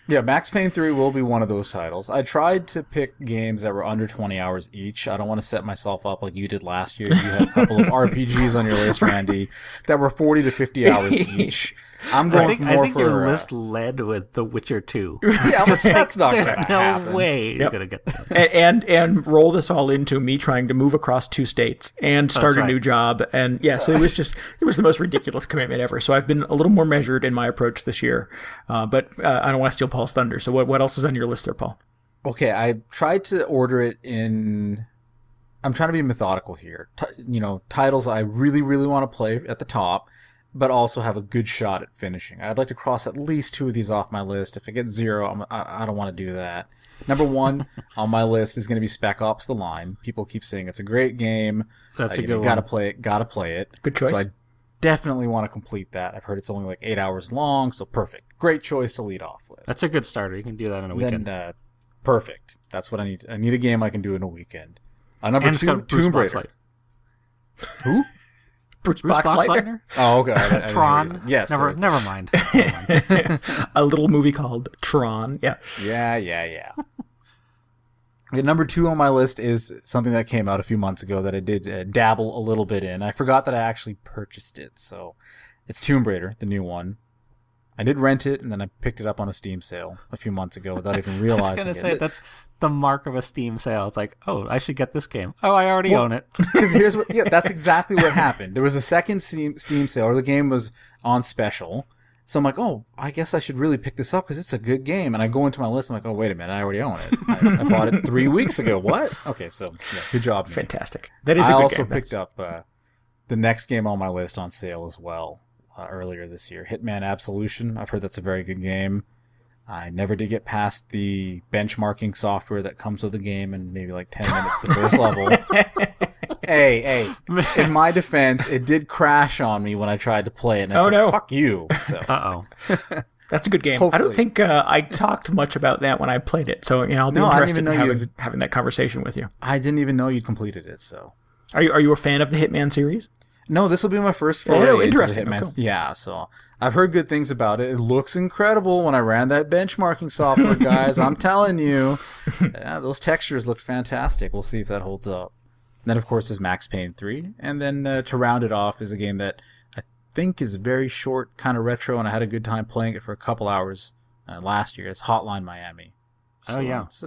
Yeah, Max Payne 3 will be one of those titles. I tried to pick games that were under 20 hours each. I don't want to set myself up like you did last year. You had a couple of RPGs on your list, Randy, that were 40 to 50 hours each. I'm going I think your list led with The Witcher 2. Yeah, that's not going to There's happen. no way you're going to get that. And roll this all into me trying to move across 2 states and start a new job. And yeah, so it was the most ridiculous commitment ever. So I've been a little more measured in my approach this year. But I don't want to steal Paul's thunder. So what else is on your list there, Paul? Okay, I tried to order it in... I'm trying to be methodical here. Titles I really, really want to play at the top, but also have a good shot at finishing. I'd like to cross at least 2 of these off my list. If I get 0, I don't want to do that. Number 1 on my list is going to be Spec Ops: The Line. People keep saying it's a great game. That's a good one. Gotta play it. Good choice. So I definitely want to complete that. I've heard it's only like 8 hours long, so perfect. Great choice to lead off with. That's a good starter. You can do that in a weekend. Then, perfect. That's what I need. I need a game I can do in a weekend. Number 2, Tomb Raider. Who? Bruce Boxleitner? Oh, okay. Tron. Yes. Never mind. A little movie called Tron. Yeah. Yeah. Okay, number 2 on my list is something that came out a few months ago that I did dabble a little bit in. I forgot that I actually purchased it. So it's Tomb Raider, the new one. I did rent it, and then I picked it up on a Steam sale a few months ago without even realizing it. I was going to say, that's the mark of a Steam sale. It's like, oh, I should get this game. Oh, I already own it. Because that's exactly what happened. There was a second Steam sale, or the game was on special. So I'm like, oh, I guess I should really pick this up because it's a good game. And I go into my list, I'm like, oh, wait a minute, I already own it. I bought it 3 weeks ago. What? Okay, so yeah, good job, man. Fantastic. That is a good game. I game. also picked up the next game on my list on sale as well. Earlier this year, Hitman Absolution. I've heard that's a very good game. I never did get past the benchmarking software that comes with the game in maybe like 10 minutes the first level. Hey, in my defense, it did crash on me when I tried to play it, and I said, no. Fuck you. So. That's a good game. Hopefully. I don't think I talked much about that when I played it, so I'll be interested in having that conversation with you. I didn't even know you'd completed it, so. Are you a fan of the Hitman series? No, this will be my first foray interesting. into the Hitman. Cool. Yeah, so I've heard good things about it. It looks incredible when I ran that benchmarking software, guys. I'm telling you. Yeah, those textures looked fantastic. We'll see if that holds up. And then, of course, is Max Payne 3. And then to round it off is a game that I think is very short, kind of retro, and I had a good time playing it for a couple hours last year. It's Hotline Miami. So yeah. It's,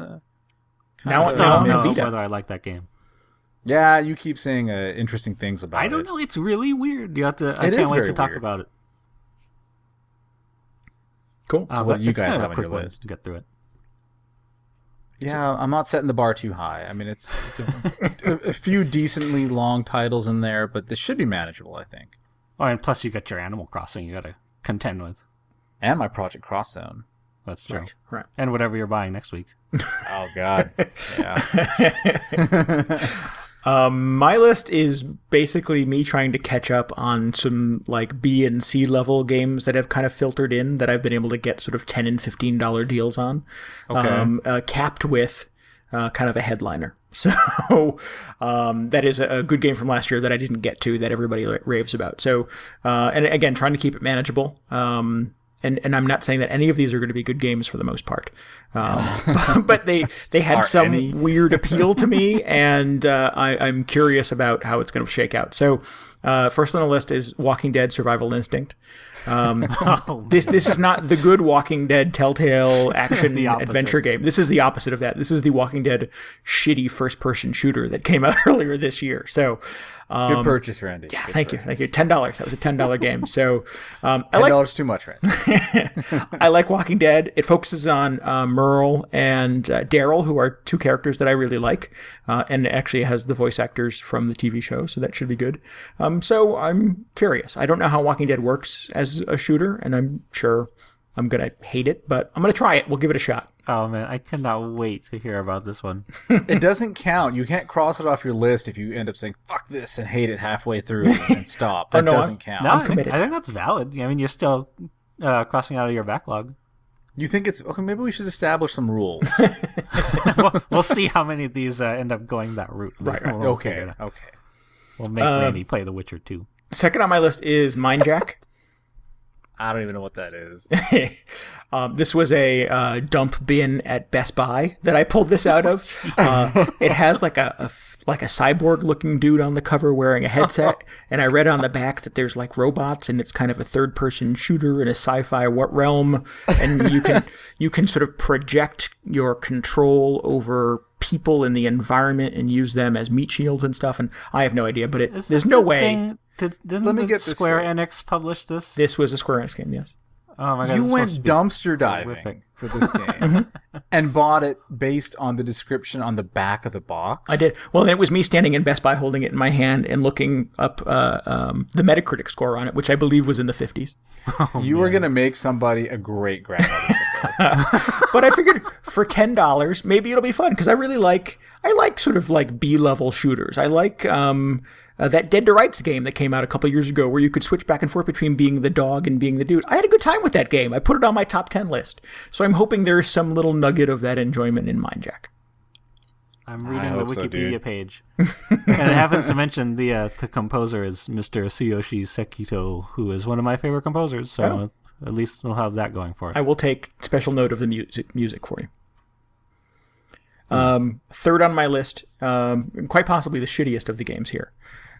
Now I still don't know Vita. whether I like that game. yeah, you keep saying interesting things about it. I don't know. It's really weird. You have to. I It can't is wait very to talk weird. about it. Cool. So what do you it's guys kind of have a on quick your one list? to get through it. Yeah, I'm not setting the bar too high. I mean, it's a few decently long titles in there, but this should be manageable, I think. Oh, and plus you got your Animal Crossing you got to contend with. And my Project Cross Zone. That's true. Right. And whatever you're buying next week. Oh God, yeah. My list is basically me trying to catch up on some like B and C level games that have kind of filtered in that I've been able to get sort of $10 and $15 deals on. Okay. Capped with kind of a headliner. So that is a good game from last year that I didn't get to that everybody raves about. So and again, trying to keep it manageable. And I'm not saying that any of these are going to be good games for the most part, but they had Are some any? weird appeal to me, and I'm curious about how it's going to shake out. So first on the list is Walking Dead: Survival Instinct. This is not the good Walking Dead Telltale action the opposite. adventure game. This is the opposite of that. This is the Walking Dead shitty first-person shooter that came out earlier this year. So. Good purchase, Randy. Yeah, Good thank you. purchase. $10. That was a $10 game. So I like $10 too much, Randy. I like Walking Dead. It focuses on Merle and Daryl, who are two characters that I really like, and actually has the voice actors from the TV show, so that should be good. So I'm curious. I don't know how Walking Dead works as a shooter, and I'm sure I'm going to hate it, but I'm going to try it. We'll give it a shot. Oh man, I cannot wait to hear about this one. It doesn't count. You can't cross it off your list if you end up saying "fuck this" and hate it halfway through and stop. That no, doesn't count. No, I'm committed. I think that's valid. I mean, you're still crossing out of your backlog. You think it's okay? Maybe we should establish some rules. We'll see how many of these end up going that route. Right. We'll figure it Okay. out. Okay. We'll make Randy play The Witcher 2. Second on my list is Mind Jack. I don't even know what that is. This was a dump bin at Best Buy that I pulled this out of. It has like a cyborg looking dude on the cover wearing a headset, and I read on the back that there's like robots, and it's kind of a third person shooter in a sci-fi realm, and you can sort of project your control over people in the environment and use them as meat shields and stuff. And I have no idea, but there's no way. Didn't Let me the get this Square straight. Enix publish this? This was a Square Enix game, yes. Oh my god! You it's went supposed to be dumpster diving horrific. for this game and bought it based on the description on the back of the box. I did. Well, it was me standing in Best Buy holding it in my hand and looking up the Metacritic score on it, which I believe was in the 50s. You were gonna make somebody a great grandmother someday. But I figured for $10, maybe it'll be fun because I like sort of like B-level shooters. I like that Dead to Rights game that came out a couple years ago where you could switch back and forth between being the dog and being the dude. I had a good time with that game. I put it on my top 10 list. So I'm hoping there's some little nugget of that enjoyment in Mind Jack. I'm I reading the hope so, Wikipedia dude. page, and it happens to mention the composer is Mr. Tsuyoshi Sekito, who is one of my favorite composers. So at least we'll have that going for it. I will take special note of the music for you. Third on my list, quite possibly the shittiest of the games here.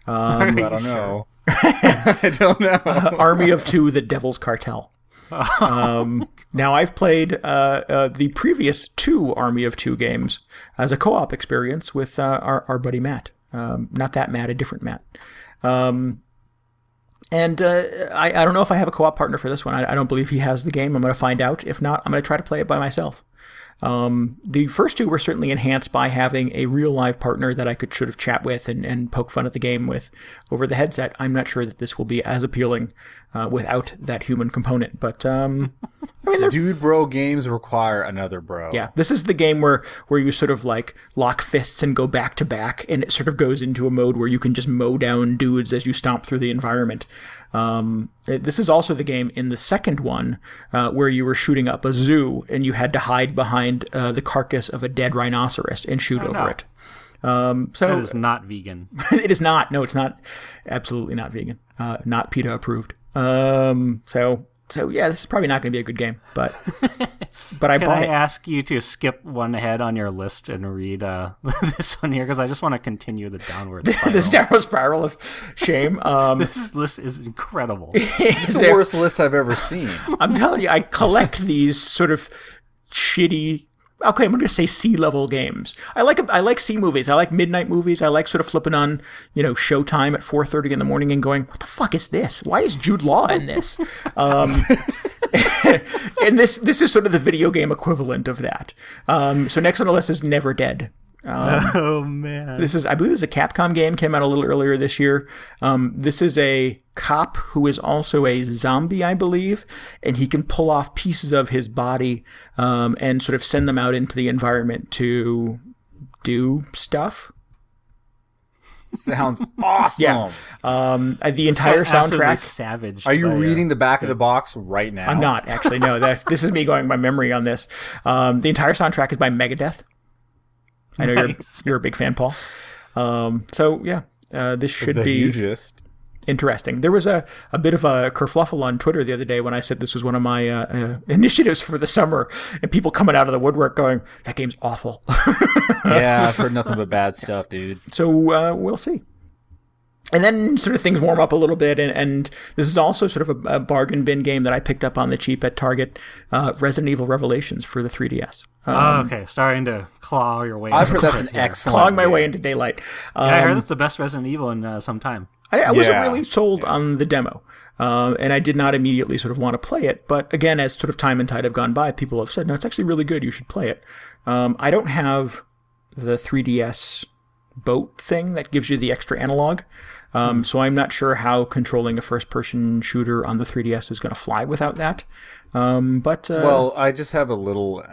I don't know. I don't know. Army of Two, The Devil's Cartel. Now, I've played the previous two Army of Two games as a co-op experience with our buddy Matt. Not that Matt, a different Matt. And I don't know if I have a co-op partner for this one. I don't believe he has the game. I'm going to find out. If not, I'm going to try to play it by myself. The first two were certainly enhanced by having a real live partner that I could sort of chat with and poke fun at the game with over the headset. I'm not sure that this will be as appealing without that human component, but I mean, Dude bro games require another bro. yeah, this is the game where you sort of like lock fists and go back to back, and it sort of goes into a mode where you can just mow down dudes as you stomp through the environment. This is also the game in the second one where you were shooting up a zoo and you had to hide behind the carcass of a dead rhinoceros and shoot over it. So That is not vegan. it is not. No, it's not. Absolutely not vegan. Not PETA approved. So So yeah, this is probably not going to be a good game, but I Can bought I it. ask you to skip one ahead on your list and read this one here? Because I just want to continue the downward spiral. The downward spiral of shame. This list is incredible. It's the worst list I've ever seen. I'm telling you, I collect these sort of shitty. Okay, I'm going to say C-level games. I like C movies. I like midnight movies. I like sort of flipping on, Showtime at 4:30 in the morning and going, "What the fuck is this? Why is Jude Law in this?" And this is sort of the video game equivalent of that. So next on the list is Never Dead. Oh man, I believe this is a Capcom game, came out a little earlier this year. This is a cop who is also a zombie, I believe, and he can pull off pieces of his body and sort of send them out into the environment to do stuff. Sounds awesome. Yeah. The entire Absolutely soundtrack. savage. Are you but, reading the back of the box right now? I'm not, actually. No, this is me going by memory on this. The entire soundtrack is by Megadeth. I know Nice. you're a big fan, Paul. So yeah, this should The be hugest. interesting. There was a bit of a kerfluffle on Twitter the other day when I said this was one of my initiatives for the summer, and people coming out of the woodwork going, "That game's awful." Yeah, I've heard nothing but bad stuff, dude. So we'll see. And then sort of things warm up a little bit, and this is also sort of a bargain bin game that I picked up on the cheap at Target, Resident Evil Revelations for the 3DS. Okay, starting to claw your way. I've into heard that's it an here. excellent Clawing my game. way into daylight. Yeah, I heard that's the best Resident Evil in some time. I wasn't Yeah. really sold on the demo, and I did not immediately sort of want to play it. But again, as sort of time and tide have gone by, people have said, no, it's actually really good. You should play it. I don't have the 3DS boat thing that gives you the extra analog, so I'm not sure how controlling a first-person shooter on the 3DS is going to fly without that. Well, I just have a little...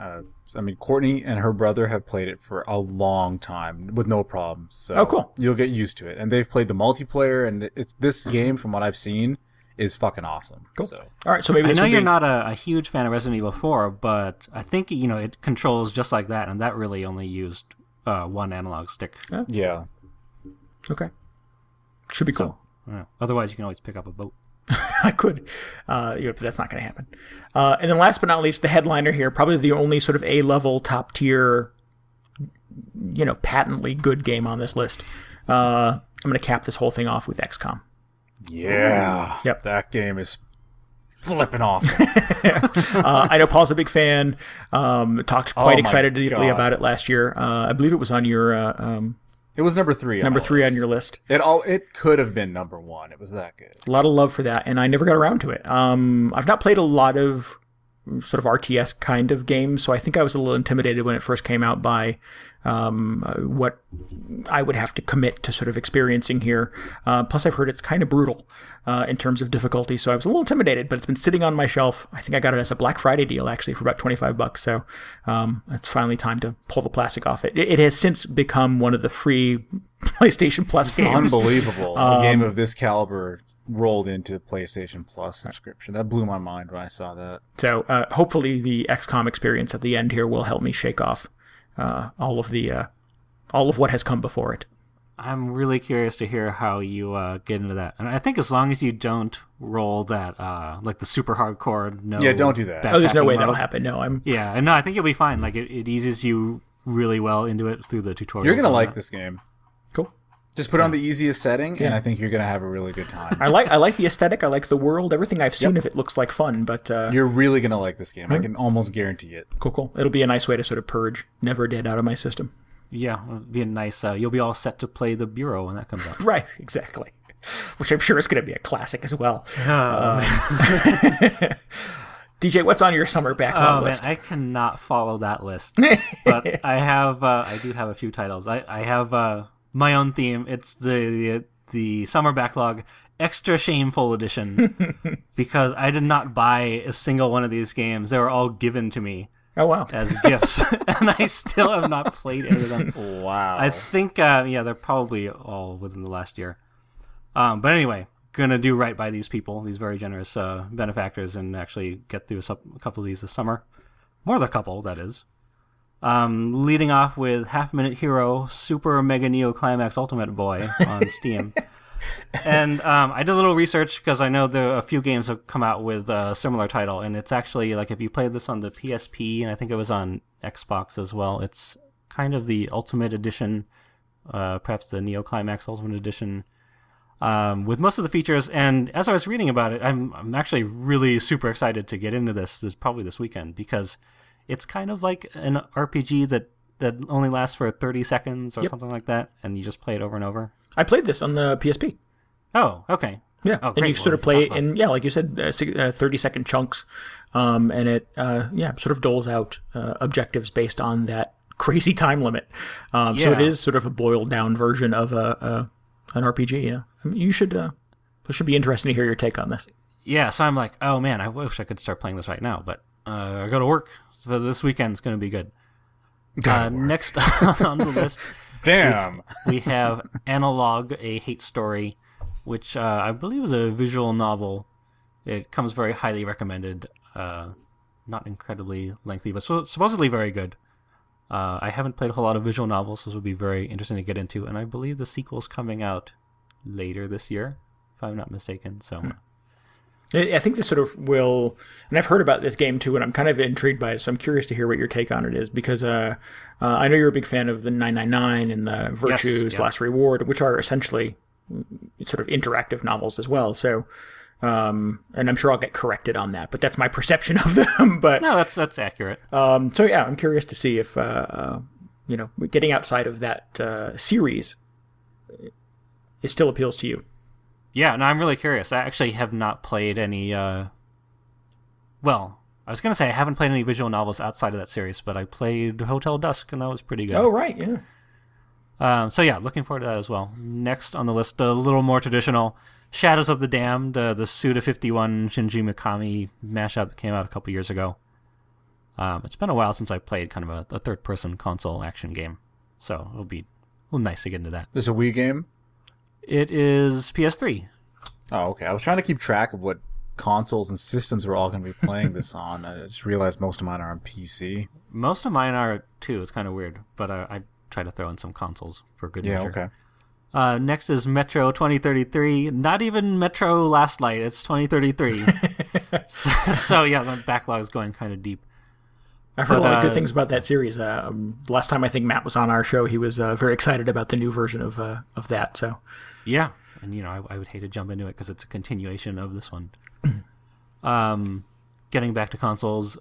Courtney and her brother have played it for a long time with no problems. So Oh, cool. You'll get used to it. And they've played the multiplayer, and this game, from what I've seen, is fucking awesome. Cool. So All right, so maybe I this know would you're be... not a huge fan of Resident Evil 4, but I think it controls just like that, and that really only used one analog stick. yeah. Okay. Should be cool. Otherwise, you can always pick up a boat. I could. But that's not going to happen. And then last but not least, the headliner here, probably the only sort of A-level, top-tier, patently good game on this list. I'm going to cap this whole thing off with XCOM. Yeah. Yep. That game is flipping awesome. I know Paul's a big fan. Talked quite my excitedly God. about it last year. I believe it was on your It was number 3. number 3 on list. your list. It could have been number 1. It was that good. A lot of love for that, and I never got around to it. I've not played a lot of sort of RTS kind of games, so I think I was a little intimidated when it first came out by what I would have to commit to sort of experiencing here. Plus, I've heard it's kind of brutal in terms of difficulty, so I was a little intimidated, but it's been sitting on my shelf. I think I got it as a Black Friday deal, actually, for about $25, so it's finally time to pull the plastic off it. It has since become one of the free PlayStation Plus games. Unbelievable. A game of this caliber rolled into the PlayStation Plus subscription. That blew my mind when I saw that. So hopefully the XCOM experience at the end here will help me shake off all of what has come before it. I'm really curious to hear how you get into that. And I think as long as you don't roll that, like the super hardcore, no. Yeah, don't do that. There's no way mode. that'll happen. No, Yeah, and no, I think you'll be fine. Like it eases you really well into it through the tutorials. You're going to and like that. this game. Cool. Just put on the easiest setting, and I think you're going to have a really good time. I like the aesthetic. I like the world. Everything I've seen of it looks like fun. But You're really going to like this game. I can almost guarantee it. cool. It'll be a nice way to sort of purge Never Dead out of my system. Yeah, it'll be a nice. You'll be all set to play the Bureau when that comes out. Right. Exactly. Which I'm sure is going to be a classic as well. DJ, what's on your summer backlog list? Man, I cannot follow that list. But I do have a few titles. I have my own theme. It's the Summer Backlog Extra Shameful Edition because I did not buy a single one of these games. They were all given to me Oh, wow. as gifts, and I still have not played any of them. Wow. I think, they're probably all within the last year. But anyway, gonna do right by these people, these very generous benefactors, and actually get through a couple of these this summer. More than a couple, that is. Leading off with Half Minute Hero Super Mega Neo Climax Ultimate Boy on Steam. And I did a little research because I know a few games have come out with a similar title, and it's actually like if you played this on the PSP, and I think it was on Xbox as well, it's kind of the Ultimate Edition, perhaps the Neo Climax Ultimate Edition, with most of the features. And as I was reading about it, I'm actually really super excited to get into this probably this weekend, because it's kind of like an RPG that only lasts for 30 seconds or something like that, and you just play it over and over. I played this on the PSP. Oh, okay. Yeah, oh, and you sort of play it in, like you said, 30-second chunks, and it, sort of doles out objectives based on that crazy time limit. So it is sort of a boiled-down version of an RPG, yeah. I mean, this should be interesting to hear your take on this. Yeah, so I'm like, oh man, I wish I could start playing this right now, but I go to work, so this weekend's going to be good. Next on the list... Damn. We have Analog, A Hate Story, which I believe is a visual novel. It comes very highly recommended. Not incredibly lengthy, but supposedly very good. I haven't played a whole lot of visual novels, so this will be very interesting to get into. And I believe the sequel's coming out later this year, if I'm not mistaken. So. I think this sort of will, and I've heard about this game too, and I'm kind of intrigued by it, so I'm curious to hear what your take on it is, because I know you're a big fan of the 999 and the Virtue's Last Reward, which are essentially sort of interactive novels as well. So, and I'm sure I'll get corrected on that, but that's my perception of them. But no, that's accurate. So yeah, I'm curious to see if getting outside of that series, it still appeals to you. Yeah, no, I'm really curious. I actually have not played any... I was going to say I haven't played any visual novels outside of that series, but I played Hotel Dusk, and that was pretty good. Oh, right, yeah. So yeah, looking forward to that as well. Next on the list, a little more traditional, Shadows of the Damned, the Suda51 Shinji Mikami mashup that came out a couple years ago. It's been a while since I played kind of a third-person console action game, so it'll be a little nice to get into that. This is a Wii game? It is PS3. Oh, okay. I was trying to keep track of what consoles and systems we're all going to be playing this on. I just realized most of mine are on PC. Most of mine are, too. It's kind of weird, but I try to throw in some consoles for good measure. Okay. Next is Metro 2033. Not even Metro Last Light. It's 2033. So, yeah, the backlog is going kind of deep. I've heard a lot of good things about that series. Last time I think Matt was on our show, he was very excited about the new version of that. So, yeah, and I would hate to jump into it because it's a continuation of this one. Getting back to consoles,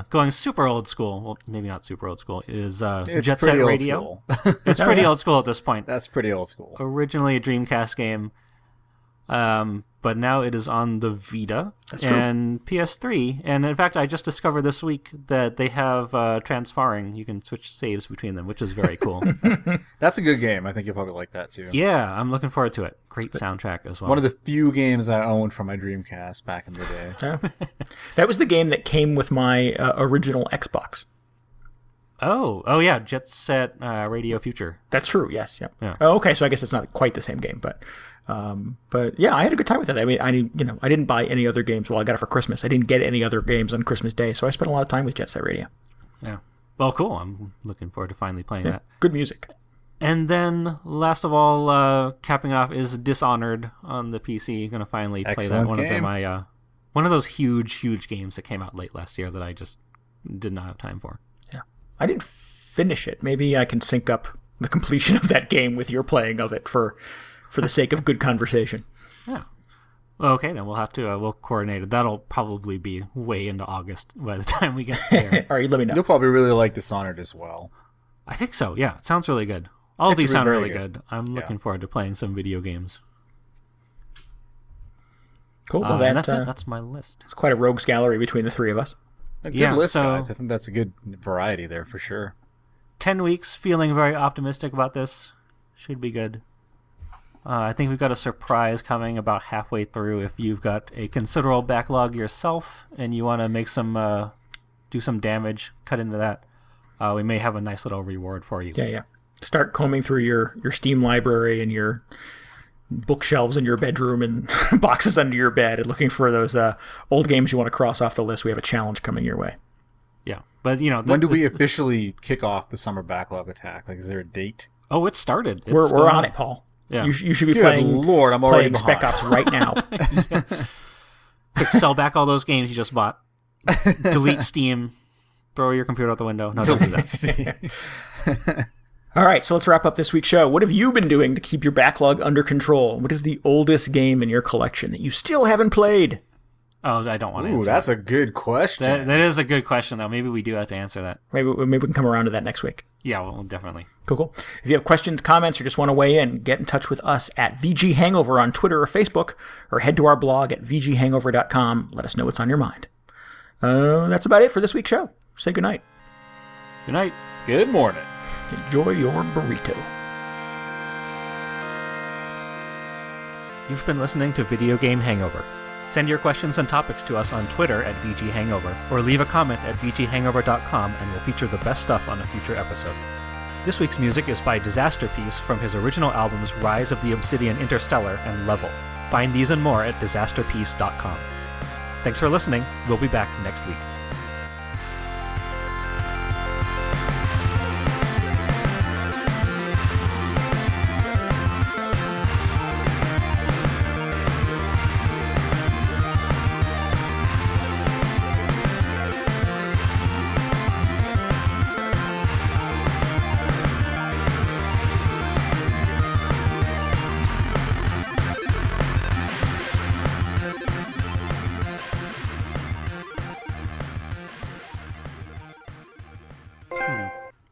going super old school. Well, maybe not super old school. Is Jet Set Radio? It's pretty old school at this point. That's pretty old school. Originally a Dreamcast game. But now it is on the Vita and PS3. And in fact, I just discovered this week that they have transferring. You can switch saves between them, which is very cool. That's a good game. I think you'll probably like that too. Yeah, I'm looking forward to it. Great soundtrack as well. One of the few games I owned from my Dreamcast back in the day. Yeah. That was the game that came with my original Xbox. Oh yeah, Jet Set Radio Future. That's true. Yes. Yeah. Oh, okay. So I guess it's not quite the same game, but yeah, I had a good time with it. I mean, I didn't buy any other games. Well, I got it for Christmas. I didn't get any other games on Christmas Day, so I spent a lot of time with Jet Set Radio. Yeah. Well, cool. I'm looking forward to finally playing that. Good music. And then, last of all, capping off is Dishonored on the PC. Going to finally play Excellent that. game. One of those huge games that came out late last year that I just did not have time for. Yeah. I didn't finish it. Maybe I can sync up the completion of that game with your playing of it for the sake of good conversation. Yeah. Okay, then we'll coordinate it. That'll probably be way into August by the time we get there. All right, let me know. You'll probably really like Dishonored as well. I think so, yeah. It sounds really good. All of these sound really good. I'm looking forward to playing some video games. Cool. Well, that's it. That's my list. It's quite a rogues gallery between the three of us. A good list, guys. I think that's a good variety there for sure. 10 weeks, feeling very optimistic about this. Should be good. I think we've got a surprise coming about halfway through. If you've got a considerable backlog yourself and you want to make do some damage, cut into that, we may have a nice little reward for you. Yeah. Start combing through your Steam library and your bookshelves in your bedroom and boxes under your bed and looking for those old games you want to cross off the list. We have a challenge coming your way. Yeah, but when do we officially kick off the Summer Backlog Attack? Like, is there a date? Oh, it started. We're on it, Paul. Yeah. You should be Good playing Lord, I'm already Spec behind. Ops right now. Quick, sell back all those games you just bought. Delete Steam. Throw your computer out the window. No, don't do that. All right, so let's wrap up this week's show. What have you been doing to keep your backlog under control? What is the oldest game in your collection that you still haven't played? Oh, I don't want to Ooh, answer that's that. a good question. That is a good question, though. Maybe we do have to answer that. Maybe we can come around to that next week. Yeah, well, definitely. Cool. If you have questions, comments, or just want to weigh in, get in touch with us at VG Hangover on Twitter or Facebook, or head to our blog at vghangover.com. Let us know what's on your mind. That's about it for this week's show. Say goodnight. Good night. Good morning. Enjoy your burrito. You've been listening to Video Game Hangover. Send your questions and topics to us on Twitter at VG Hangover, or leave a comment at vghangover.com and we'll feature the best stuff on a future episode. This week's music is by Disaster Piece from his original albums Rise of the Obsidian Interstellar and Level. Find these and more at disasterpiece.com. Thanks for listening. We'll be back next week.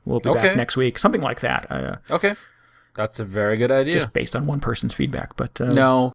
We'll be back next week. Something like that. Okay. That's a very good idea. Just based on one person's feedback. But no.